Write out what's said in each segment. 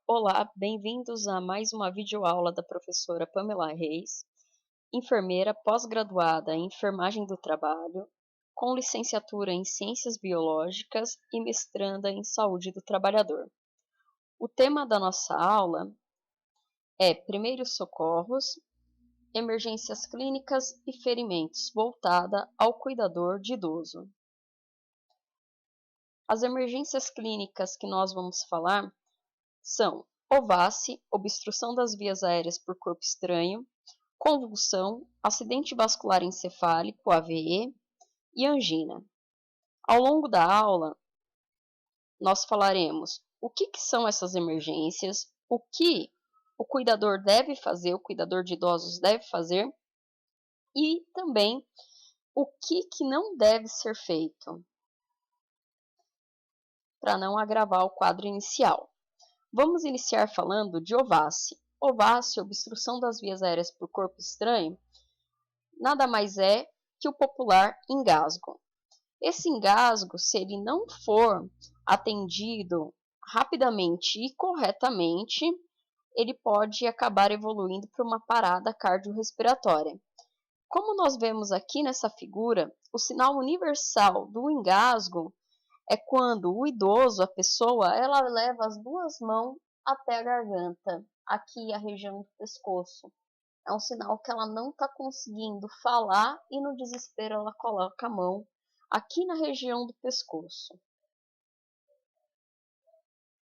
Olá, bem-vindos a mais uma videoaula da professora Pamela Reis, enfermeira pós-graduada em enfermagem do trabalho, com licenciatura em ciências biológicas e mestranda em saúde do trabalhador. O tema da nossa aula é primeiros socorros, emergências clínicas e ferimentos, voltada ao cuidador de idoso. As emergências clínicas que nós vamos falar são OVACI, obstrução das vias aéreas por corpo estranho, convulsão, acidente vascular encefálico, AVE, e angina. Ao longo da aula, nós falaremos o que são essas emergências, o que o cuidador deve fazer, o cuidador de idosos deve fazer, e também o que não deve ser feito para não agravar o quadro inicial. Vamos iniciar falando de OVACI. OVACI, obstrução das vias aéreas por corpo estranho, nada mais é que o popular engasgo. Esse engasgo, se ele não for atendido rapidamente e corretamente, ele pode acabar evoluindo para uma parada cardiorrespiratória. Como nós vemos aqui nessa figura, o sinal universal do engasgo é quando o idoso, a pessoa, ela leva as duas mãos até a garganta, aqui a região do pescoço. É um sinal que ela não está conseguindo falar e no desespero ela coloca a mão aqui na região do pescoço.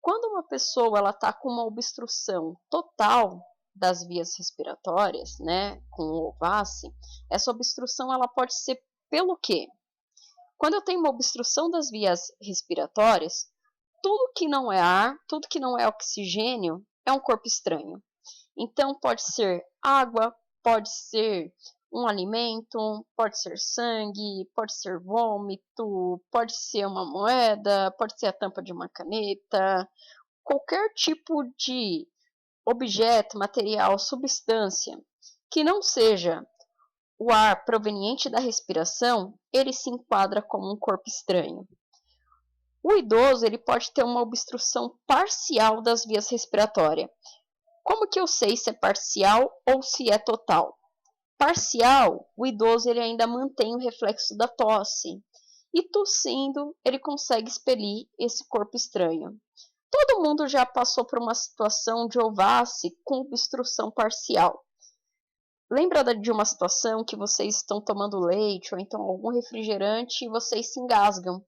Quando uma pessoa está com uma obstrução total das vias respiratórias, né, com o OVACI, essa obstrução ela pode ser pelo quê? Quando eu tenho uma obstrução das vias respiratórias, tudo que não é ar, tudo que não é oxigênio, é um corpo estranho. Então, pode ser água, pode ser um alimento, pode ser sangue, pode ser vômito, pode ser uma moeda, pode ser a tampa de uma caneta, qualquer tipo de objeto, material, substância que não seja o ar proveniente da respiração, ele se enquadra como um corpo estranho. O idoso ele pode ter uma obstrução parcial das vias respiratórias. Como que eu sei se é parcial ou se é total? Parcial, o idoso ele ainda mantém o reflexo da tosse. E tossindo, ele consegue expelir esse corpo estranho. Todo mundo já passou por uma situação de OVACI com obstrução parcial. Lembra de uma situação que vocês estão tomando leite ou então algum refrigerante e vocês se engasgam?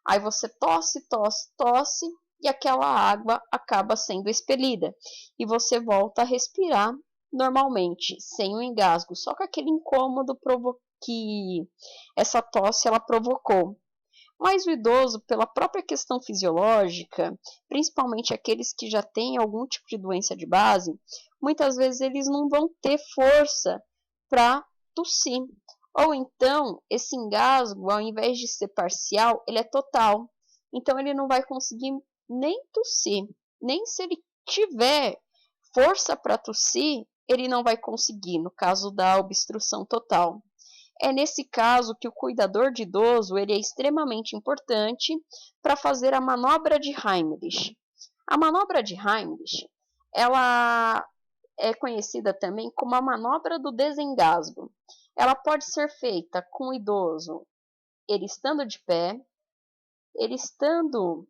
Aí você tosse, tosse, tosse e aquela água acaba sendo expelida. E você volta a respirar normalmente, sem o engasgo, só com aquele incômodo que essa tosse ela provocou. Mas o idoso, pela própria questão fisiológica, principalmente aqueles que já têm algum tipo de doença de base, muitas vezes eles não vão ter força para tossir. Ou então, esse engasgo, ao invés de ser parcial, ele é total. Então, ele não vai conseguir nem tossir. Nem se ele tiver força para tossir, ele não vai conseguir, no caso da obstrução total. É nesse caso que o cuidador de idoso ele é extremamente importante para fazer a manobra de Heimlich. A manobra de Heimlich, ela é conhecida também como a manobra do desengasgo. Ela pode ser feita com o idoso, ele estando de pé, ele estando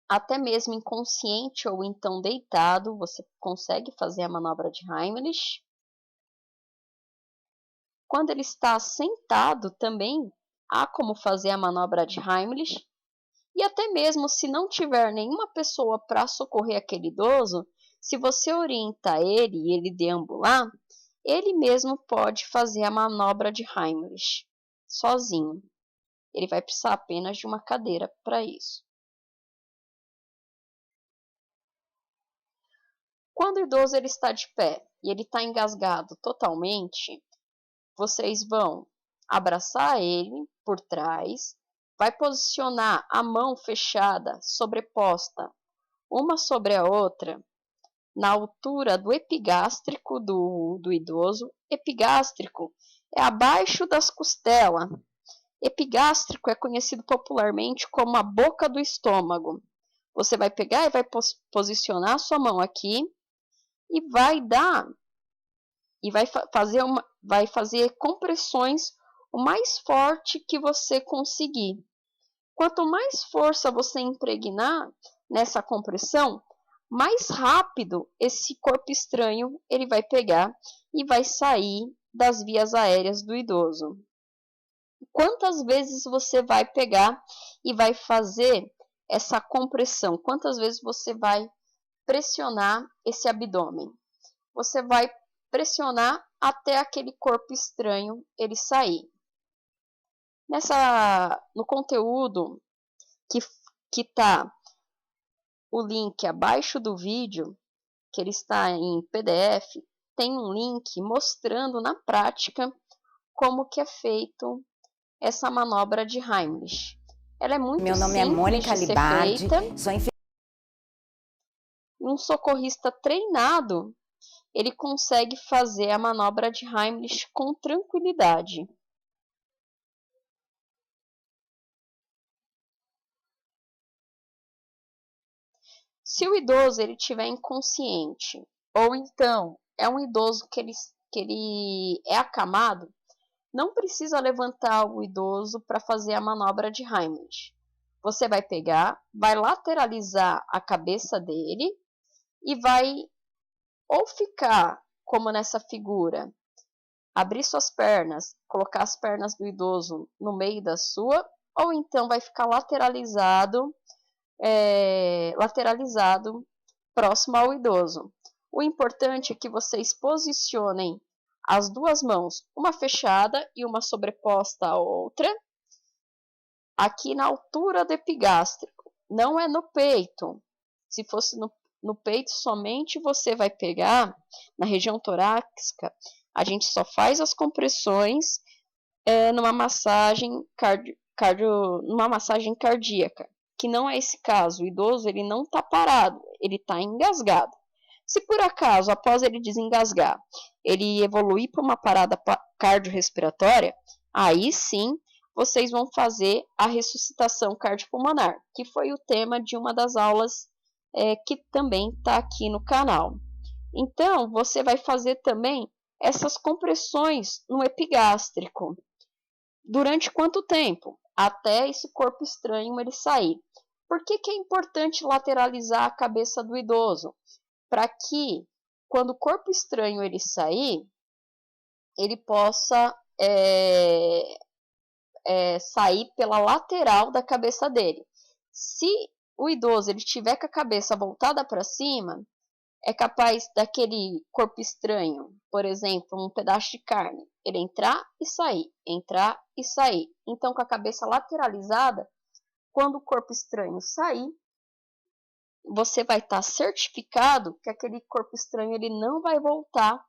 até mesmo inconsciente ou então deitado, você consegue fazer a manobra de Heimlich. Quando ele está sentado também, há como fazer a manobra de Heimlich. E até mesmo se não tiver nenhuma pessoa para socorrer aquele idoso, se você orienta ele e ele deambular, ele mesmo pode fazer a manobra de Heimlich, sozinho. Ele vai precisar apenas de uma cadeira para isso. Quando o idoso ele está de pé e ele está engasgado totalmente, vocês vão abraçar ele por trás, vai posicionar a mão fechada, sobreposta, uma sobre a outra, na altura do epigástrico do idoso. Epigástrico é abaixo das costelas. Epigástrico é conhecido popularmente como a boca do estômago. Você vai pegar e vai posicionar a sua mão aqui e vai dar e vai fazer compressões o mais forte que você conseguir. Quanto mais força você impregnar nessa compressão, mais rápido esse corpo estranho ele vai pegar e vai sair das vias aéreas do idoso. Quantas vezes você vai pegar e vai fazer essa compressão? Quantas vezes você vai pressionar esse abdômen? Você vai pressionar até aquele corpo estranho ele sair. No conteúdo que tá o link abaixo do vídeo, que ele está em PDF, tem um link mostrando na prática como que é feito essa manobra de Heimlich. Ela é muito simples. Meu nome é Mônica Libardi, sou um socorrista treinado, ele consegue fazer a manobra de Heimlich com tranquilidade. Se o idoso ele estiver inconsciente, ou então é um idoso que ele é acamado, não precisa levantar o idoso para fazer a manobra de Heimlich. Você vai pegar, vai lateralizar a cabeça dele e vai ou ficar como nessa figura, abrir suas pernas, colocar as pernas do idoso no meio da sua, ou então vai ficar lateralizado próximo ao idoso. O importante é que vocês posicionem as duas mãos, uma fechada e uma sobreposta à outra, aqui na altura do epigástrico, não é no peito. Se fosse no peito somente, você vai pegar na região torácica, a gente só faz as compressões numa massagem cardíaca, que não é esse caso. O idoso ele não está parado, ele está engasgado. Se por acaso, após ele desengasgar, ele evoluir para uma parada cardiorrespiratória, aí sim vocês vão fazer a ressuscitação cardiopulmonar, que foi o tema de uma das aulas que também está aqui no canal. Então, você vai fazer também essas compressões no epigástrico. Durante quanto tempo? Até esse corpo estranho ele sair. Por que é importante lateralizar a cabeça do idoso? Para que, quando o corpo estranho ele sair, ele possa sair pela lateral da cabeça dele. Se o idoso ele estiver com a cabeça voltada para cima, é capaz daquele corpo estranho, por exemplo, um pedaço de carne, ele entrar e sair, entrar e sair. Então, com a cabeça lateralizada, quando o corpo estranho sair, você vai estar certificado que aquele corpo estranho ele não vai voltar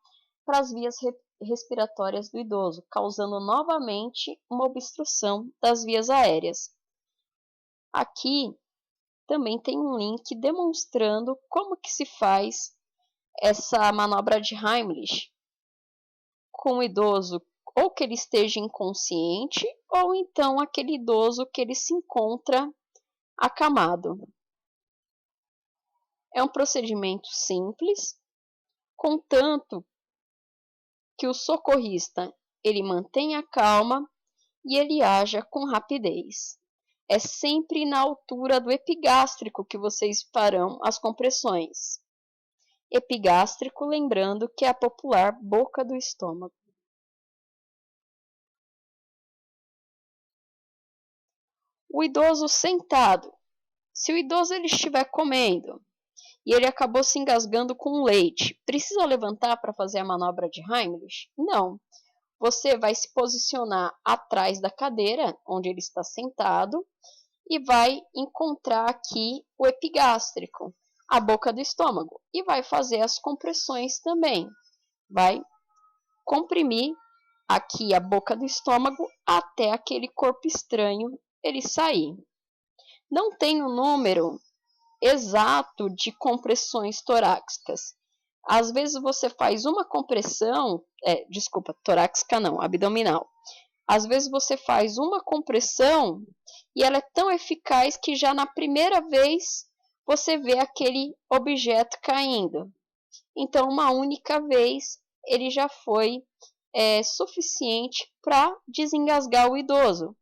para as vias respiratórias do idoso, causando novamente uma obstrução das vias aéreas. Aqui também tem um link demonstrando como que se faz essa manobra de Heimlich com o idoso, ou que ele esteja inconsciente, ou então aquele idoso que ele se encontra acamado. É um procedimento simples, contanto que o socorrista ele mantenha a calma e ele haja com rapidez. É sempre na altura do epigástrico que vocês farão as compressões. Epigástrico, lembrando que é a popular boca do estômago. O idoso sentado. Se o idoso ele estiver comendo e ele acabou se engasgando com leite, precisa levantar para fazer a manobra de Heimlich? Não. Você vai se posicionar atrás da cadeira, onde ele está sentado, e vai encontrar aqui o epigástrico, a boca do estômago, e vai fazer as compressões também. Vai comprimir aqui a boca do estômago até aquele corpo estranho ele sair. Não tem um número exato de compressões torácicas. Às vezes você faz uma compressão, torácica não, abdominal. Às vezes você faz uma compressão e ela é tão eficaz que já na primeira vez você vê aquele objeto caindo. Então, uma única vez, ele já foi suficiente para desengasgar o idoso.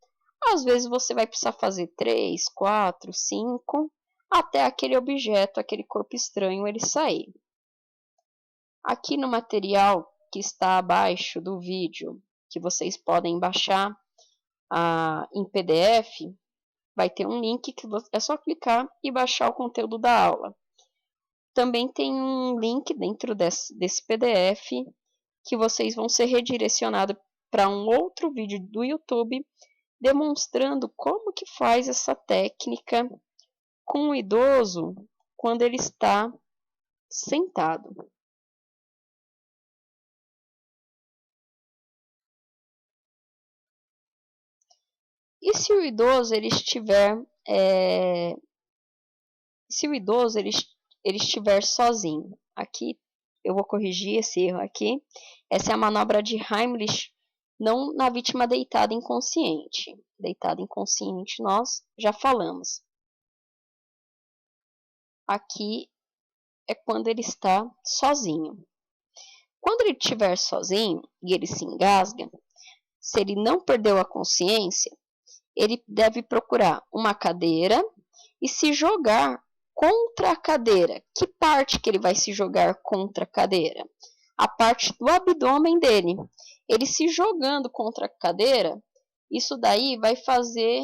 Às vezes você vai precisar fazer 3, 4, 5, até aquele objeto, aquele corpo estranho, ele sair. Aqui no material que está abaixo do vídeo, que vocês podem baixar em PDF, vai ter um link que é só clicar e baixar o conteúdo da aula. Também tem um link dentro desse PDF que vocês vão ser redirecionados para um outro vídeo do YouTube demonstrando como que faz essa técnica com o idoso quando ele está sentado. E se o idoso ele estiver sozinho? Aqui eu vou corrigir esse erro aqui. Essa é a manobra de Heimlich, não na vítima deitada inconsciente. Deitada inconsciente nós já falamos. Aqui é quando ele está sozinho. Quando ele estiver sozinho e ele se engasga, se ele não perdeu a consciência, ele deve procurar uma cadeira e se jogar contra a cadeira. Que parte que ele vai se jogar contra a cadeira? A parte do abdômen dele. Ele se jogando contra a cadeira, isso daí vai fazer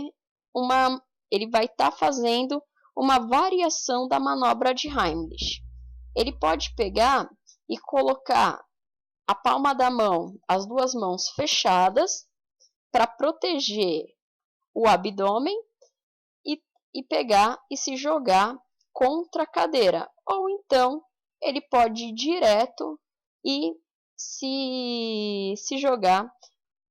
ele vai estar fazendo uma variação da manobra de Heimlich. Ele pode pegar e colocar a palma da mão, as duas mãos fechadas, para proteger o abdômen e pegar e se jogar contra a cadeira. Ou então, ele pode ir direto e se jogar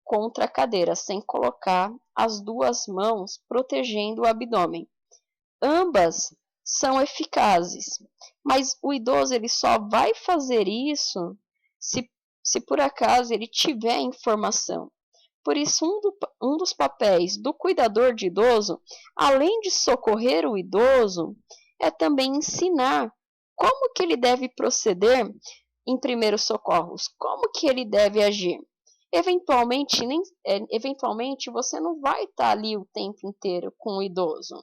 contra a cadeira, sem colocar as duas mãos protegendo o abdômen. Ambas são eficazes, mas o idoso ele só vai fazer isso se por acaso ele tiver informação. Por isso, um dos papéis do cuidador de idoso, além de socorrer o idoso, é também ensinar como que ele deve proceder em primeiros socorros, como que ele deve agir. Eventualmente, você não vai estar ali o tempo inteiro com o idoso.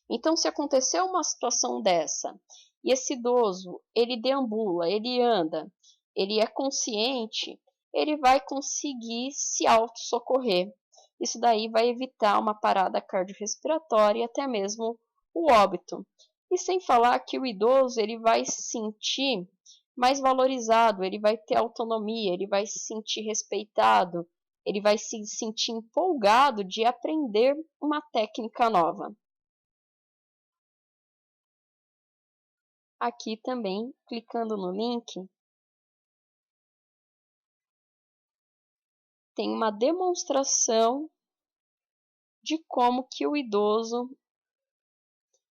Então, se acontecer uma situação dessa, e esse idoso, ele deambula, ele anda, ele é consciente, ele vai conseguir se auto-socorrer. Isso daí vai evitar uma parada cardiorrespiratória e até mesmo o óbito. E sem falar que o idoso ele vai se sentir mais valorizado, ele vai ter autonomia, ele vai se sentir respeitado, ele vai se sentir empolgado de aprender uma técnica nova. Aqui também, clicando no link, tem uma demonstração de como que o idoso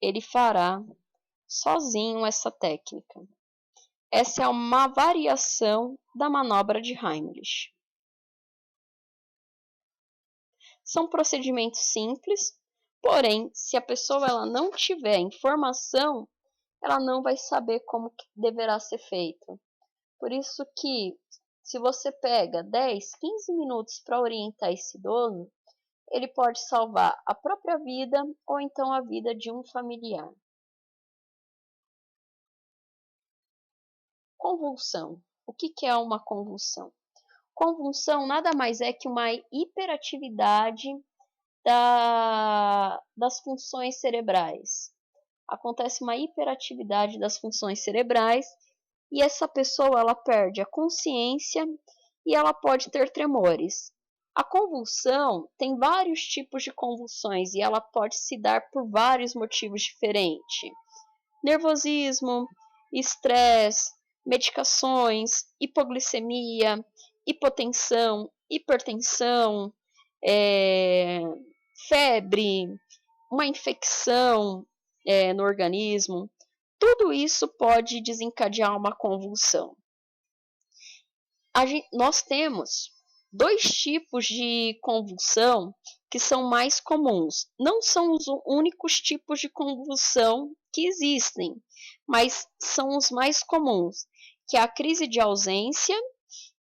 ele fará sozinho essa técnica. Essa é uma variação da manobra de Heimlich. São procedimentos simples, porém, se a pessoa ela não tiver informação, ela não vai saber como que deverá ser feito. Por isso que, se você pega 10, 15 minutos para orientar esse idoso, ele pode salvar a própria vida ou então a vida de um familiar. Convulsão. O que é uma convulsão? Convulsão nada mais é que uma hiperatividade das funções cerebrais. Acontece uma hiperatividade das funções cerebrais e essa pessoa ela perde a consciência e ela pode ter tremores. A convulsão tem vários tipos de convulsões e ela pode se dar por vários motivos diferentes. Nervosismo, estresse, medicações, hipoglicemia, hipotensão, hipertensão, febre, uma infecção no organismo. Tudo isso pode desencadear uma convulsão. Nós temos dois tipos de convulsão que são mais comuns. Não são os únicos tipos de convulsão que existem, mas são os mais comuns, que é a crise de ausência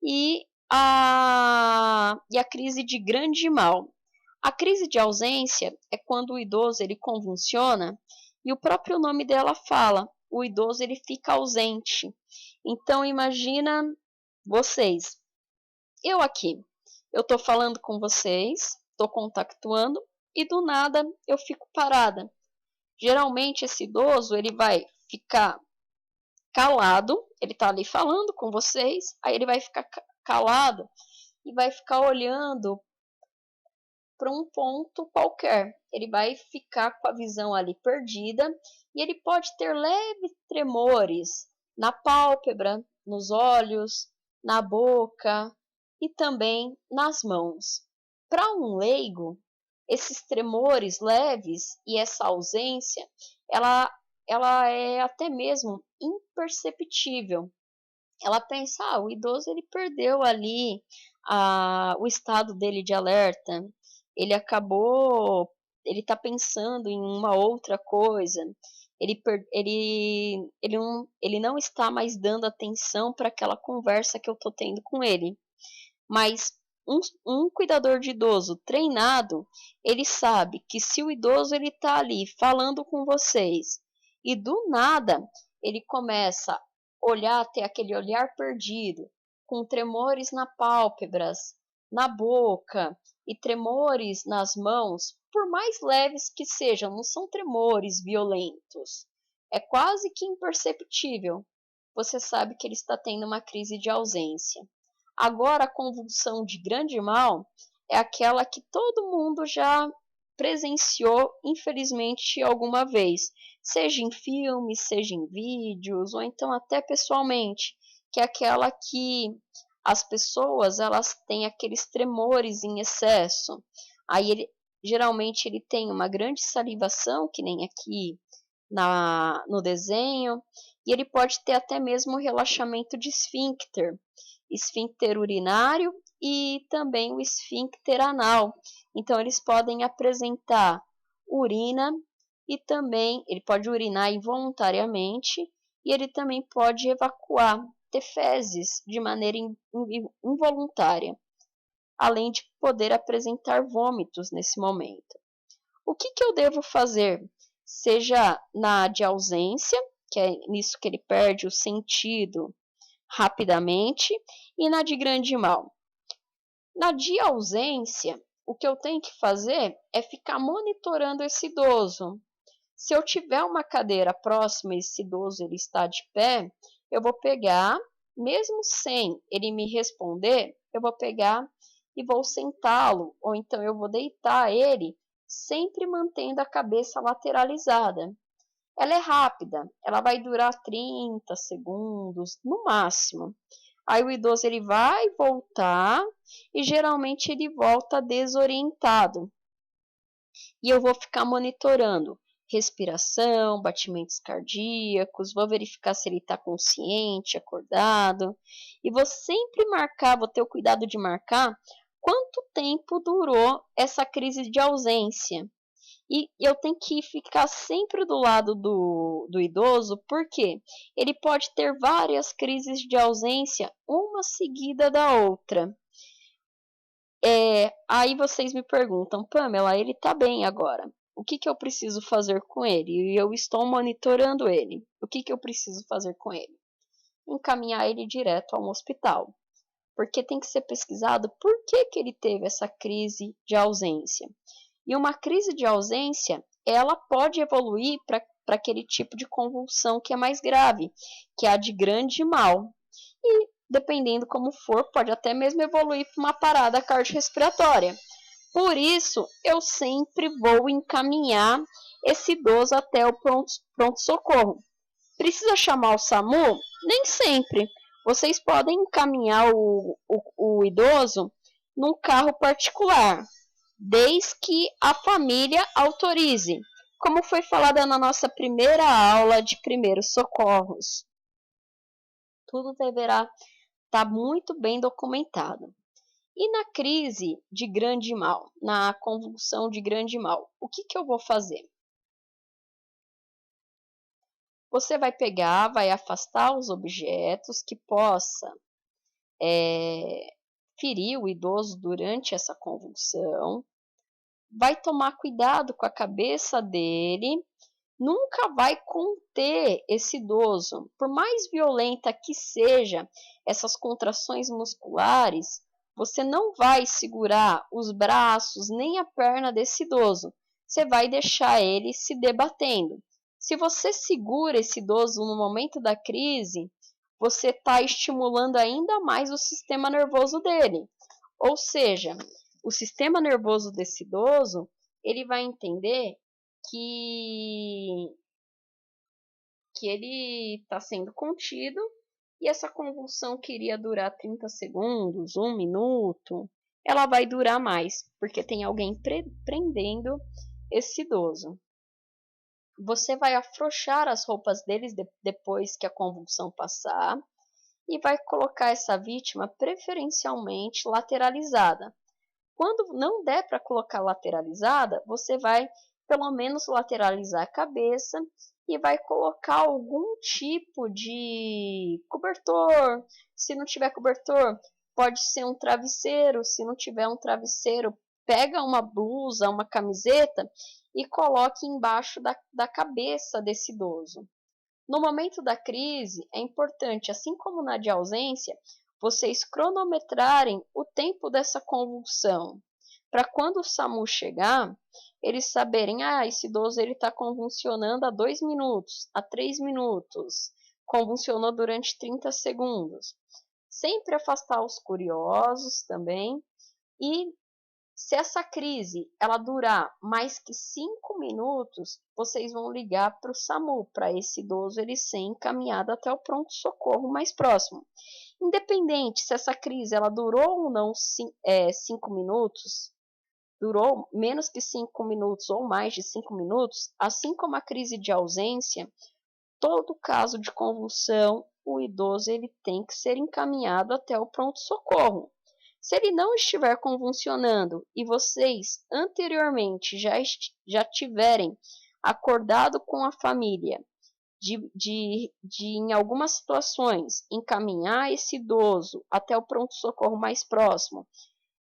e a crise de grande mal. A crise de ausência é quando o idoso ele convulsiona e o próprio nome dela fala, o idoso ele fica ausente. Então imagina vocês, eu aqui, eu estou falando com vocês, estou contactuando e do nada eu fico parada. Geralmente esse idoso ele vai ficar calado, ele está ali falando com vocês, aí ele vai ficar calado e vai ficar olhando para um ponto qualquer. Ele vai ficar com a visão ali perdida e ele pode ter leves tremores na pálpebra, nos olhos, na boca e também nas mãos. Para um leigo, esses tremores leves e essa ausência, ela é até mesmo imperceptível. Ela pensa, o idoso ele perdeu ali o estado dele de alerta, ele acabou, ele está pensando em uma outra coisa, ele não está mais dando atenção para aquela conversa que eu estou tendo com ele. Mas um cuidador de idoso treinado, ele sabe que se o idoso ele está ali falando com vocês e do nada ele começa a olhar, ter aquele olhar perdido, com tremores na pálpebras, na boca e tremores nas mãos, por mais leves que sejam, não são tremores violentos, é quase que imperceptível. Você sabe que ele está tendo uma crise de ausência. Agora, a convulsão de grande mal é aquela que todo mundo já presenciou, infelizmente, alguma vez, seja em filmes, seja em vídeos, ou então até pessoalmente, que é aquela que as pessoas elas têm aqueles tremores em excesso. Aí, geralmente, ele tem uma grande salivação, que nem aqui no desenho, e ele pode ter até mesmo relaxamento de esfíncter urinário e também o esfíncter anal. Então, eles podem apresentar urina e também ele pode urinar involuntariamente e ele também pode evacuar, ter fezes de maneira involuntária, além de poder apresentar vômitos nesse momento. O que eu devo fazer? Seja na de ausência, que é nisso que ele perde o sentido rapidamente, e na de grande mal. Na de ausência, o que eu tenho que fazer é ficar monitorando esse idoso. Se eu tiver uma cadeira próxima e esse idoso ele está de pé, eu vou pegar, mesmo sem ele me responder, eu vou pegar e vou sentá-lo, ou então eu vou deitar ele, sempre mantendo a cabeça lateralizada. Ela é rápida, ela vai durar 30 segundos no máximo. Aí o idoso ele vai voltar e geralmente ele volta desorientado. E eu vou ficar monitorando respiração, batimentos cardíacos, vou verificar se ele está consciente, acordado. E vou sempre marcar, vou ter o cuidado de marcar quanto tempo durou essa crise de ausência. E eu tenho que ficar sempre do lado do idoso, porque ele pode ter várias crises de ausência, uma seguida da outra. Aí vocês me perguntam, Pamela, ele está bem agora. O que eu preciso fazer com ele? E eu estou monitorando ele. O que eu preciso fazer com ele? Encaminhar ele direto a um hospital. Porque tem que ser pesquisado por que ele teve essa crise de ausência. E uma crise de ausência, ela pode evoluir para aquele tipo de convulsão que é mais grave, que é a de grande mal. E, dependendo como for, pode até mesmo evoluir para uma parada cardiorrespiratória. Por isso, eu sempre vou encaminhar esse idoso até o pronto-socorro. Precisa chamar o SAMU? Nem sempre. Vocês podem encaminhar o idoso num carro particular, desde que a família autorize, como foi falado na nossa primeira aula de primeiros socorros. Tudo deverá estar muito bem documentado. E na crise de grande mal, na convulsão de grande mal, o que eu vou fazer? Você vai pegar, vai afastar os objetos que possa ferir o idoso durante essa convulsão, vai tomar cuidado com a cabeça dele, nunca vai conter esse idoso. Por mais violenta que seja essas contrações musculares, você não vai segurar os braços nem a perna desse idoso. Você vai deixar ele se debatendo. Se você segura esse idoso no momento da crise, você está estimulando ainda mais o sistema nervoso dele. Ou seja, o sistema nervoso desse idoso, ele vai entender que ele está sendo contido e essa convulsão que iria durar 30 segundos, 1 minuto, ela vai durar mais, porque tem alguém prendendo esse idoso. Você vai afrouxar as roupas deles depois que a convulsão passar e vai colocar essa vítima preferencialmente lateralizada. Quando não der para colocar lateralizada, você vai pelo menos lateralizar a cabeça e vai colocar algum tipo de cobertor. Se não tiver cobertor, pode ser um travesseiro. Se não tiver um travesseiro, pega uma blusa, uma camiseta e coloque embaixo da cabeça desse idoso. No momento da crise, é importante, assim como na de ausência, vocês cronometrarem o tempo dessa convulsão, para quando o SAMU chegar, eles saberem, esse idoso está convulsionando há 2 minutos, há 3 minutos, convulsionou durante 30 segundos. Sempre afastar os curiosos também, e se essa crise ela durar mais que 5 minutos, vocês vão ligar para o SAMU, para esse idoso ele ser encaminhado até o pronto-socorro mais próximo. Independente se essa crise ela durou ou não 5 minutos, durou menos que 5 minutos ou mais de 5 minutos, assim como a crise de ausência, todo caso de convulsão, o idoso ele tem que ser encaminhado até o pronto-socorro. Se ele não estiver convulsionando e vocês anteriormente já tiverem acordado com a família de em algumas situações, encaminhar esse idoso até o pronto-socorro mais próximo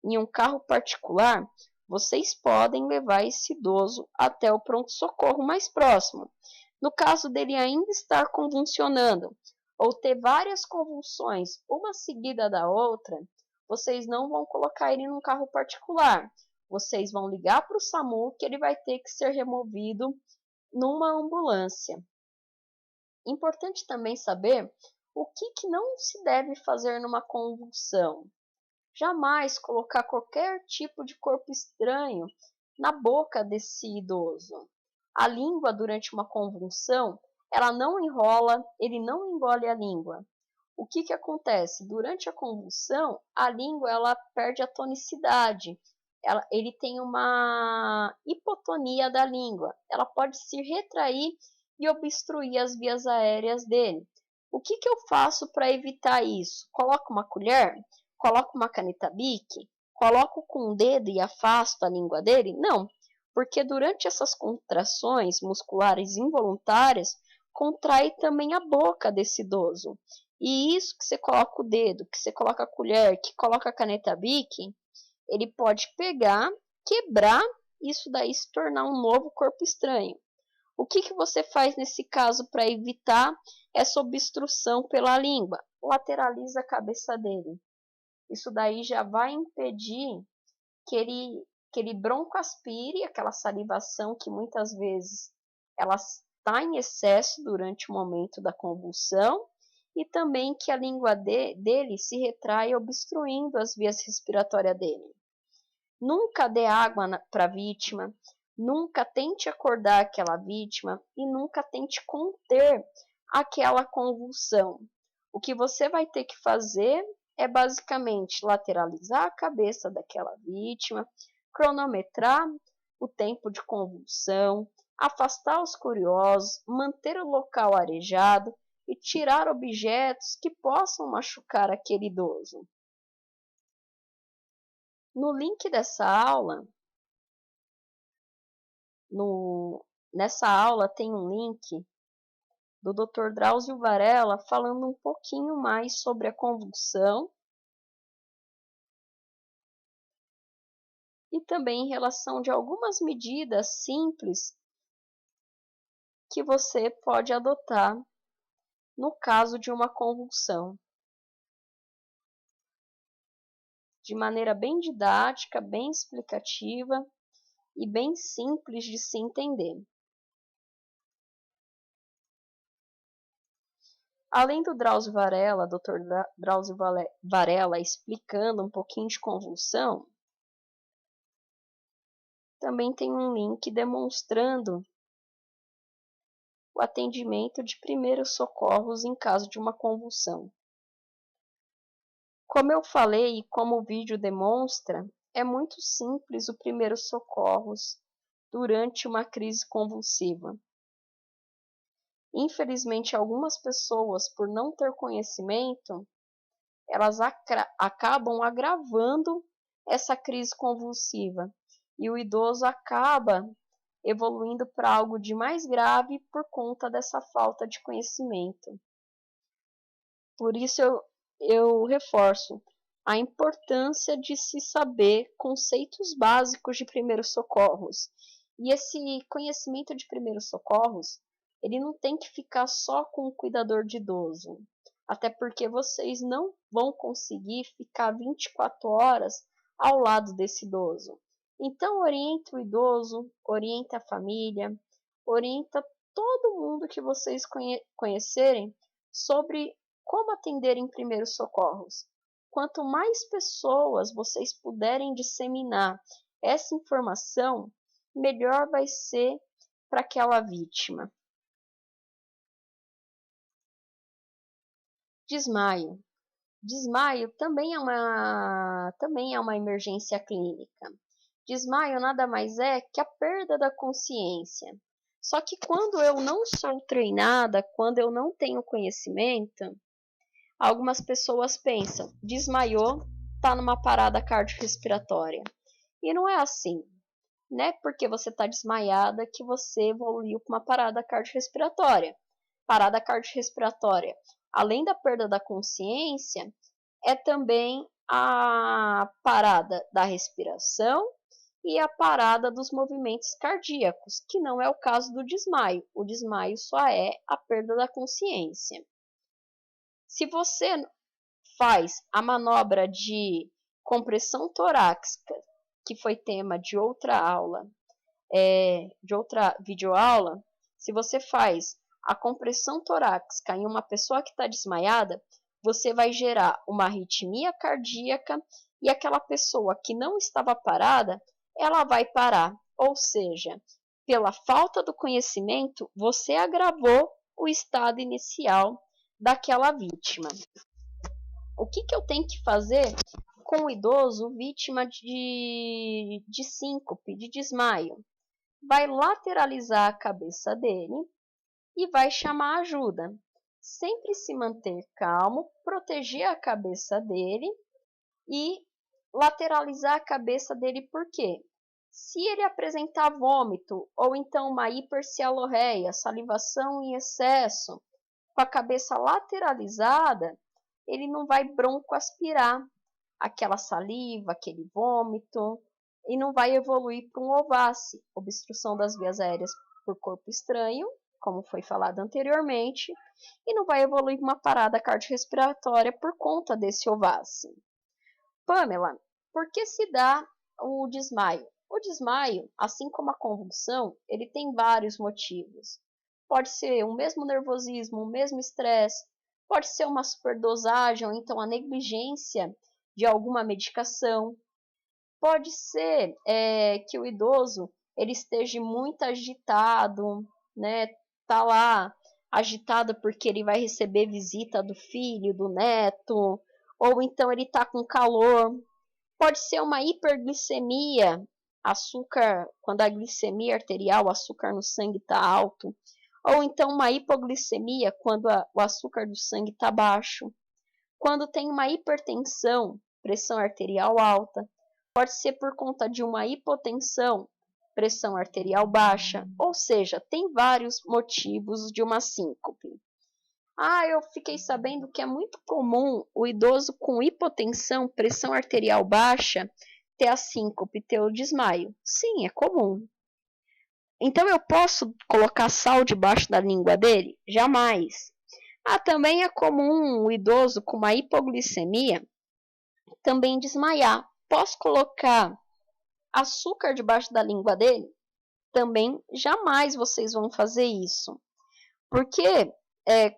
em um carro particular, vocês podem levar esse idoso até o pronto-socorro mais próximo. No caso dele ainda estar convulsionando ou ter várias convulsões, uma seguida da outra, vocês não vão colocar ele num carro particular. Vocês vão ligar para o SAMU que ele vai ter que ser removido numa ambulância. Importante também saber o que não se deve fazer numa convulsão. Jamais colocar qualquer tipo de corpo estranho na boca desse idoso. A língua durante uma convulsão, ela não enrola, ele não engole a língua. O que acontece? Durante a convulsão, a língua ela perde a tonicidade. Ele tem uma hipotonia da língua. Ela pode se retrair e obstruir as vias aéreas dele. O que eu faço para evitar isso? Coloco uma colher? Coloco uma caneta Bic? Coloco com o dedo e afasto a língua dele? Não, porque durante essas contrações musculares involuntárias, contrai também a boca desse idoso. E isso que você coloca o dedo, que você coloca a colher, que coloca a caneta Bic, ele pode pegar, quebrar, isso daí se tornar um novo corpo estranho. O que você faz nesse caso para evitar essa obstrução pela língua? Lateraliza a cabeça dele. Isso daí já vai impedir que ele broncoaspire, aquela salivação que muitas vezes ela está em excesso durante o momento da convulsão, e também que a língua dele se retraia, obstruindo as vias respiratórias dele. Nunca dê água para a vítima, nunca tente acordar aquela vítima e nunca tente conter aquela convulsão. O que você vai ter que fazer é basicamente lateralizar a cabeça daquela vítima, cronometrar o tempo de convulsão, afastar os curiosos, manter o local arejado e tirar objetos que possam machucar aquele idoso. No link dessa aula, nessa aula tem um link do Dr. Drauzio Varella falando um pouquinho mais sobre a convulsão e também em relação de algumas medidas simples que você pode adotar no caso de uma convulsão. De maneira bem didática, bem explicativa e bem simples de se entender. Além do Drauzio Varella, Dr. Drauzio Varella explicando um pouquinho de convulsão, também tem um link demonstrando o atendimento de primeiros socorros em caso de uma convulsão. Como eu falei e como o vídeo demonstra, é muito simples o primeiros socorros durante uma crise convulsiva. Infelizmente, algumas pessoas, por não ter conhecimento, elas acabam agravando essa crise convulsiva e o idoso acaba evoluindo para algo de mais grave por conta dessa falta de conhecimento. Por isso eu reforço a importância de se saber conceitos básicos de primeiros socorros. E esse conhecimento de primeiros socorros, ele não tem que ficar só com o cuidador de idoso. Até porque vocês não vão conseguir ficar 24 horas ao lado desse idoso. Então, orienta o idoso, orienta a família, orienta todo mundo que vocês conhecerem sobre como atender em primeiros socorros. Quanto mais pessoas vocês puderem disseminar essa informação, melhor vai ser para aquela vítima. Desmaio. Desmaio também é uma emergência clínica. Desmaio nada mais é que a perda da consciência. Só que quando eu não sou treinada, quando eu não tenho conhecimento, algumas pessoas pensam, desmaiou, está numa parada cardiorrespiratória. E não é assim. Não é porque você está desmaiada que você evoluiu para uma parada cardiorrespiratória. Parada cardiorrespiratória, além da perda da consciência, é também a parada da respiração e a parada dos movimentos cardíacos, que não é o caso do desmaio. O desmaio só é a perda da consciência. Se você faz a manobra de compressão torácica, que foi tema de outra aula, de outra videoaula, se você faz a compressão torácica em uma pessoa que está desmaiada, você vai gerar uma arritmia cardíaca e aquela pessoa que não estava parada, ela vai parar. Ou seja, pela falta do conhecimento, você agravou o estado inicial daquela vítima. O que eu tenho que fazer com o idoso vítima de síncope, de desmaio? Vai lateralizar a cabeça dele e vai chamar ajuda. Sempre se manter calmo, proteger a cabeça dele e lateralizar a cabeça dele, por quê? Se ele apresentar vômito ou então uma hipercialorreia, salivação em excesso, com a cabeça lateralizada, ele não vai broncoaspirar aquela saliva, aquele vômito, e não vai evoluir para um OVACI, obstrução das vias aéreas por corpo estranho, como foi falado anteriormente, e não vai evoluir para uma parada cardiorrespiratória por conta desse OVACI. Pamela, por que se dá o desmaio? O desmaio, assim como a convulsão, ele tem vários motivos. Pode ser o mesmo nervosismo, o mesmo estresse, pode ser uma superdosagem ou então a negligência de alguma medicação. Pode ser que o idoso ele esteja muito agitado, né? Tá lá agitado porque ele vai receber visita do filho, do neto, ou então ele tá com calor. Pode ser uma hiperglicemia, açúcar, quando a glicemia arterial, o açúcar no sangue está alto, ou então uma hipoglicemia, quando o açúcar do sangue está baixo. Quando tem uma hipertensão, pressão arterial alta, pode ser por conta de uma hipotensão, pressão arterial baixa, ou seja, tem vários motivos de uma síncope. Eu fiquei sabendo que é muito comum o idoso com hipotensão, pressão arterial baixa, ter a síncope, ter o desmaio. Sim, é comum. Então eu posso colocar sal debaixo da língua dele? Jamais. Também é comum o idoso com uma hipoglicemia também desmaiar. Posso colocar açúcar debaixo da língua dele? Também jamais vocês vão fazer isso. Porque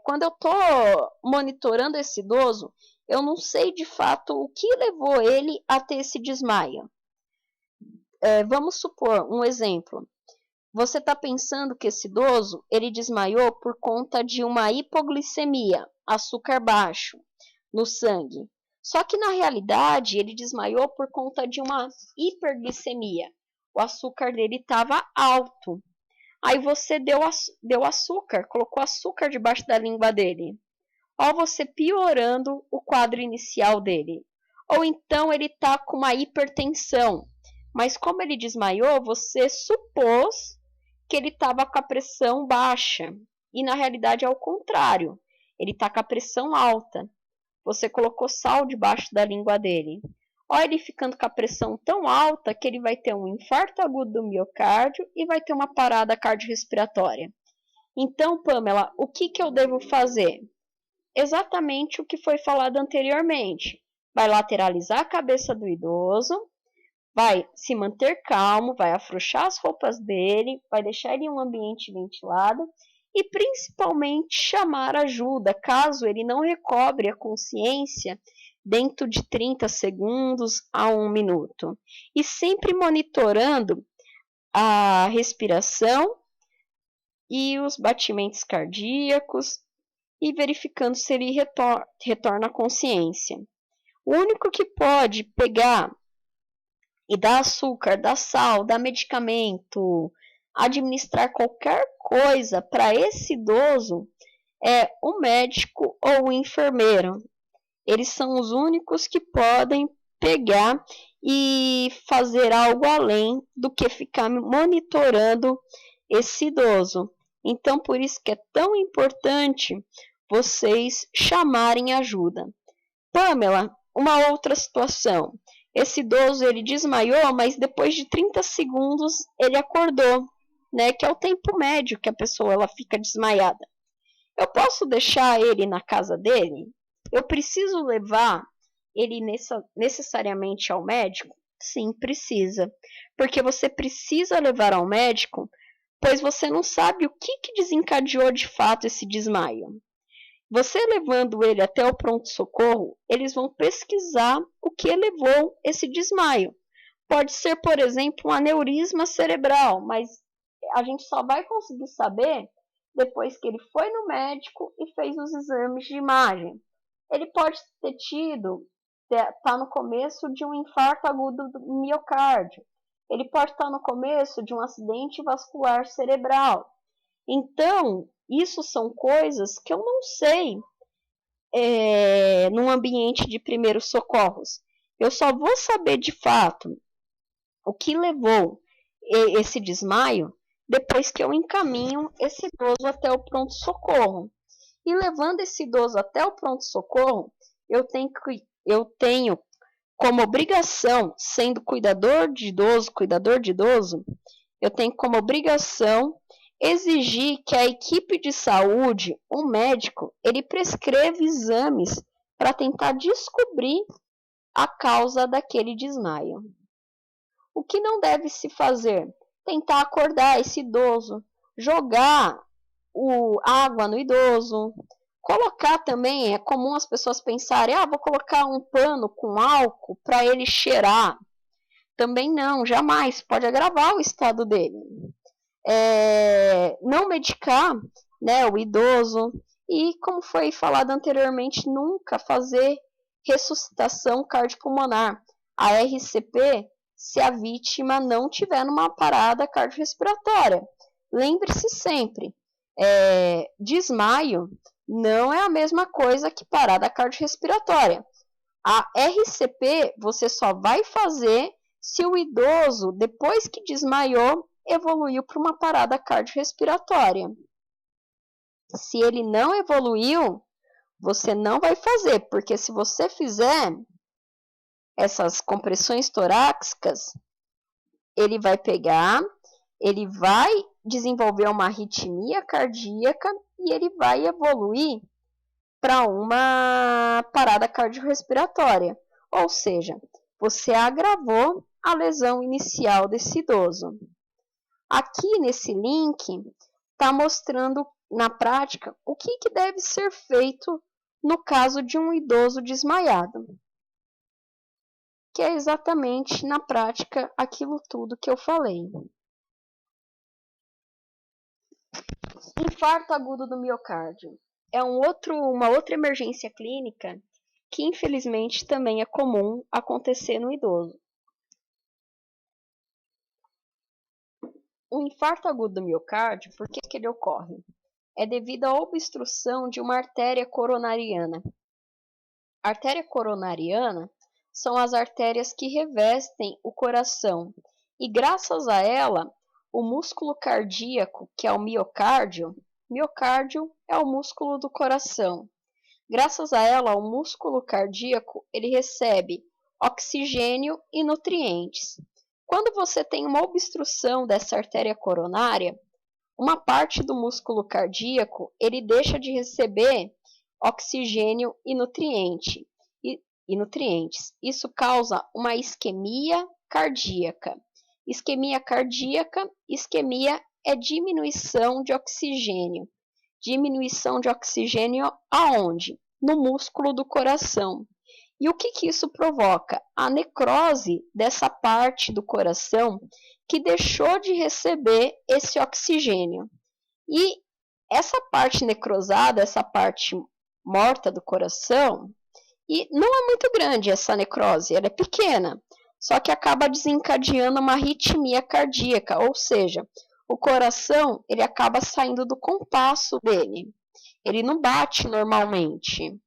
quando eu estou monitorando esse idoso, eu não sei de fato o que levou ele a ter esse desmaio. Vamos supor um exemplo. Você está pensando que esse idoso ele desmaiou por conta de uma hipoglicemia, açúcar baixo no sangue. Só que na realidade ele desmaiou por conta de uma hiperglicemia. O açúcar dele estava alto. Aí você deu açúcar, colocou açúcar debaixo da língua dele. Ou você piorando o quadro inicial dele. Ou então ele está com uma hipertensão. Mas como ele desmaiou, você supôs que ele estava com a pressão baixa. E na realidade é o contrário. Ele está com a pressão alta. Você colocou sal debaixo da língua dele. Olha ele ficando com a pressão tão alta que ele vai ter um infarto agudo do miocárdio e vai ter uma parada cardiorrespiratória. Então, Pamela, o que eu devo fazer? Exatamente o que foi falado anteriormente. Vai lateralizar a cabeça do idoso, vai se manter calmo, vai afrouxar as roupas dele, vai deixar ele em um ambiente ventilado e principalmente chamar ajuda, caso ele não recobre a consciência dentro de 30 segundos a 1 minuto. E sempre monitorando a respiração e os batimentos cardíacos e verificando se ele retorna à consciência. O único que pode pegar e dar açúcar, dar sal, dar medicamento, administrar qualquer coisa para esse idoso é o médico ou o enfermeiro. Eles são os únicos que podem pegar e fazer algo além do que ficar monitorando esse idoso. Então, por isso que é tão importante vocês chamarem ajuda. Pamela, uma outra situação. Esse idoso, ele desmaiou, mas depois de 30 segundos ele acordou, né? Que é o tempo médio que a pessoa ela fica desmaiada. Eu posso deixar ele na casa dele? Eu preciso levar ele necessariamente ao médico? Sim, precisa. Porque você precisa levar ao médico, pois você não sabe o que desencadeou de fato esse desmaio. Você levando ele até o pronto-socorro, eles vão pesquisar o que levou esse desmaio. Pode ser, por exemplo, um aneurisma cerebral, mas a gente só vai conseguir saber depois que ele foi no médico e fez os exames de imagem. Ele pode ter tá no começo de um infarto agudo do miocárdio. Ele pode estar no começo de um acidente vascular cerebral. Então, isso são coisas que eu não sei num ambiente de primeiros socorros. Eu só vou saber de fato o que levou esse desmaio depois que eu encaminho esse idoso até o pronto-socorro. E levando esse idoso até o pronto-socorro, eu tenho como obrigação, sendo cuidador de idoso, eu tenho como obrigação exigir que a equipe de saúde, o médico, ele prescreva exames para tentar descobrir a causa daquele desmaio. O que não deve se fazer? Tentar acordar esse idoso, jogar água no idoso, colocar também, é comum as pessoas pensarem, vou colocar um pano com álcool para ele cheirar. Também não, jamais, pode agravar o estado dele. Não medicar, né, o idoso e, como foi falado anteriormente, nunca fazer ressuscitação cardiopulmonar, a RCP, se a vítima não tiver numa parada cardiorrespiratória. Lembre-se sempre, desmaio não é a mesma coisa que parada cardiorrespiratória. A RCP você só vai fazer se o idoso, depois que desmaiou, evoluiu para uma parada cardiorrespiratória. Se ele não evoluiu, você não vai fazer, porque se você fizer essas compressões torácicas, ele vai pegar, ele vai desenvolver uma arritmia cardíaca e ele vai evoluir para uma parada cardiorrespiratória. Ou seja, você agravou a lesão inicial desse idoso. Aqui nesse link está mostrando na prática o que deve ser feito no caso de um idoso desmaiado, que é exatamente na prática aquilo tudo que eu falei. Infarto agudo do miocárdio é uma outra emergência clínica que infelizmente também é comum acontecer no idoso. O infarto agudo do miocárdio, por que ele ocorre? É devido à obstrução de uma artéria coronariana. A artéria coronariana são as artérias que revestem o coração e graças a ela, o músculo cardíaco, que é o miocárdio é o músculo do coração. Graças a ela, o músculo cardíaco, ele recebe oxigênio e nutrientes. Quando você tem uma obstrução dessa artéria coronária, uma parte do músculo cardíaco, ele deixa de receber oxigênio e nutrientes. Isso causa uma isquemia cardíaca. Isquemia é diminuição de oxigênio. Diminuição de oxigênio aonde? No músculo do coração. E o que isso provoca? A necrose dessa parte do coração que deixou de receber esse oxigênio. E essa parte necrosada, essa parte morta do coração, e não é muito grande essa necrose, ela é pequena, só que acaba desencadeando uma arritmia cardíaca, ou seja, o coração ele acaba saindo do compasso dele, ele não bate normalmente,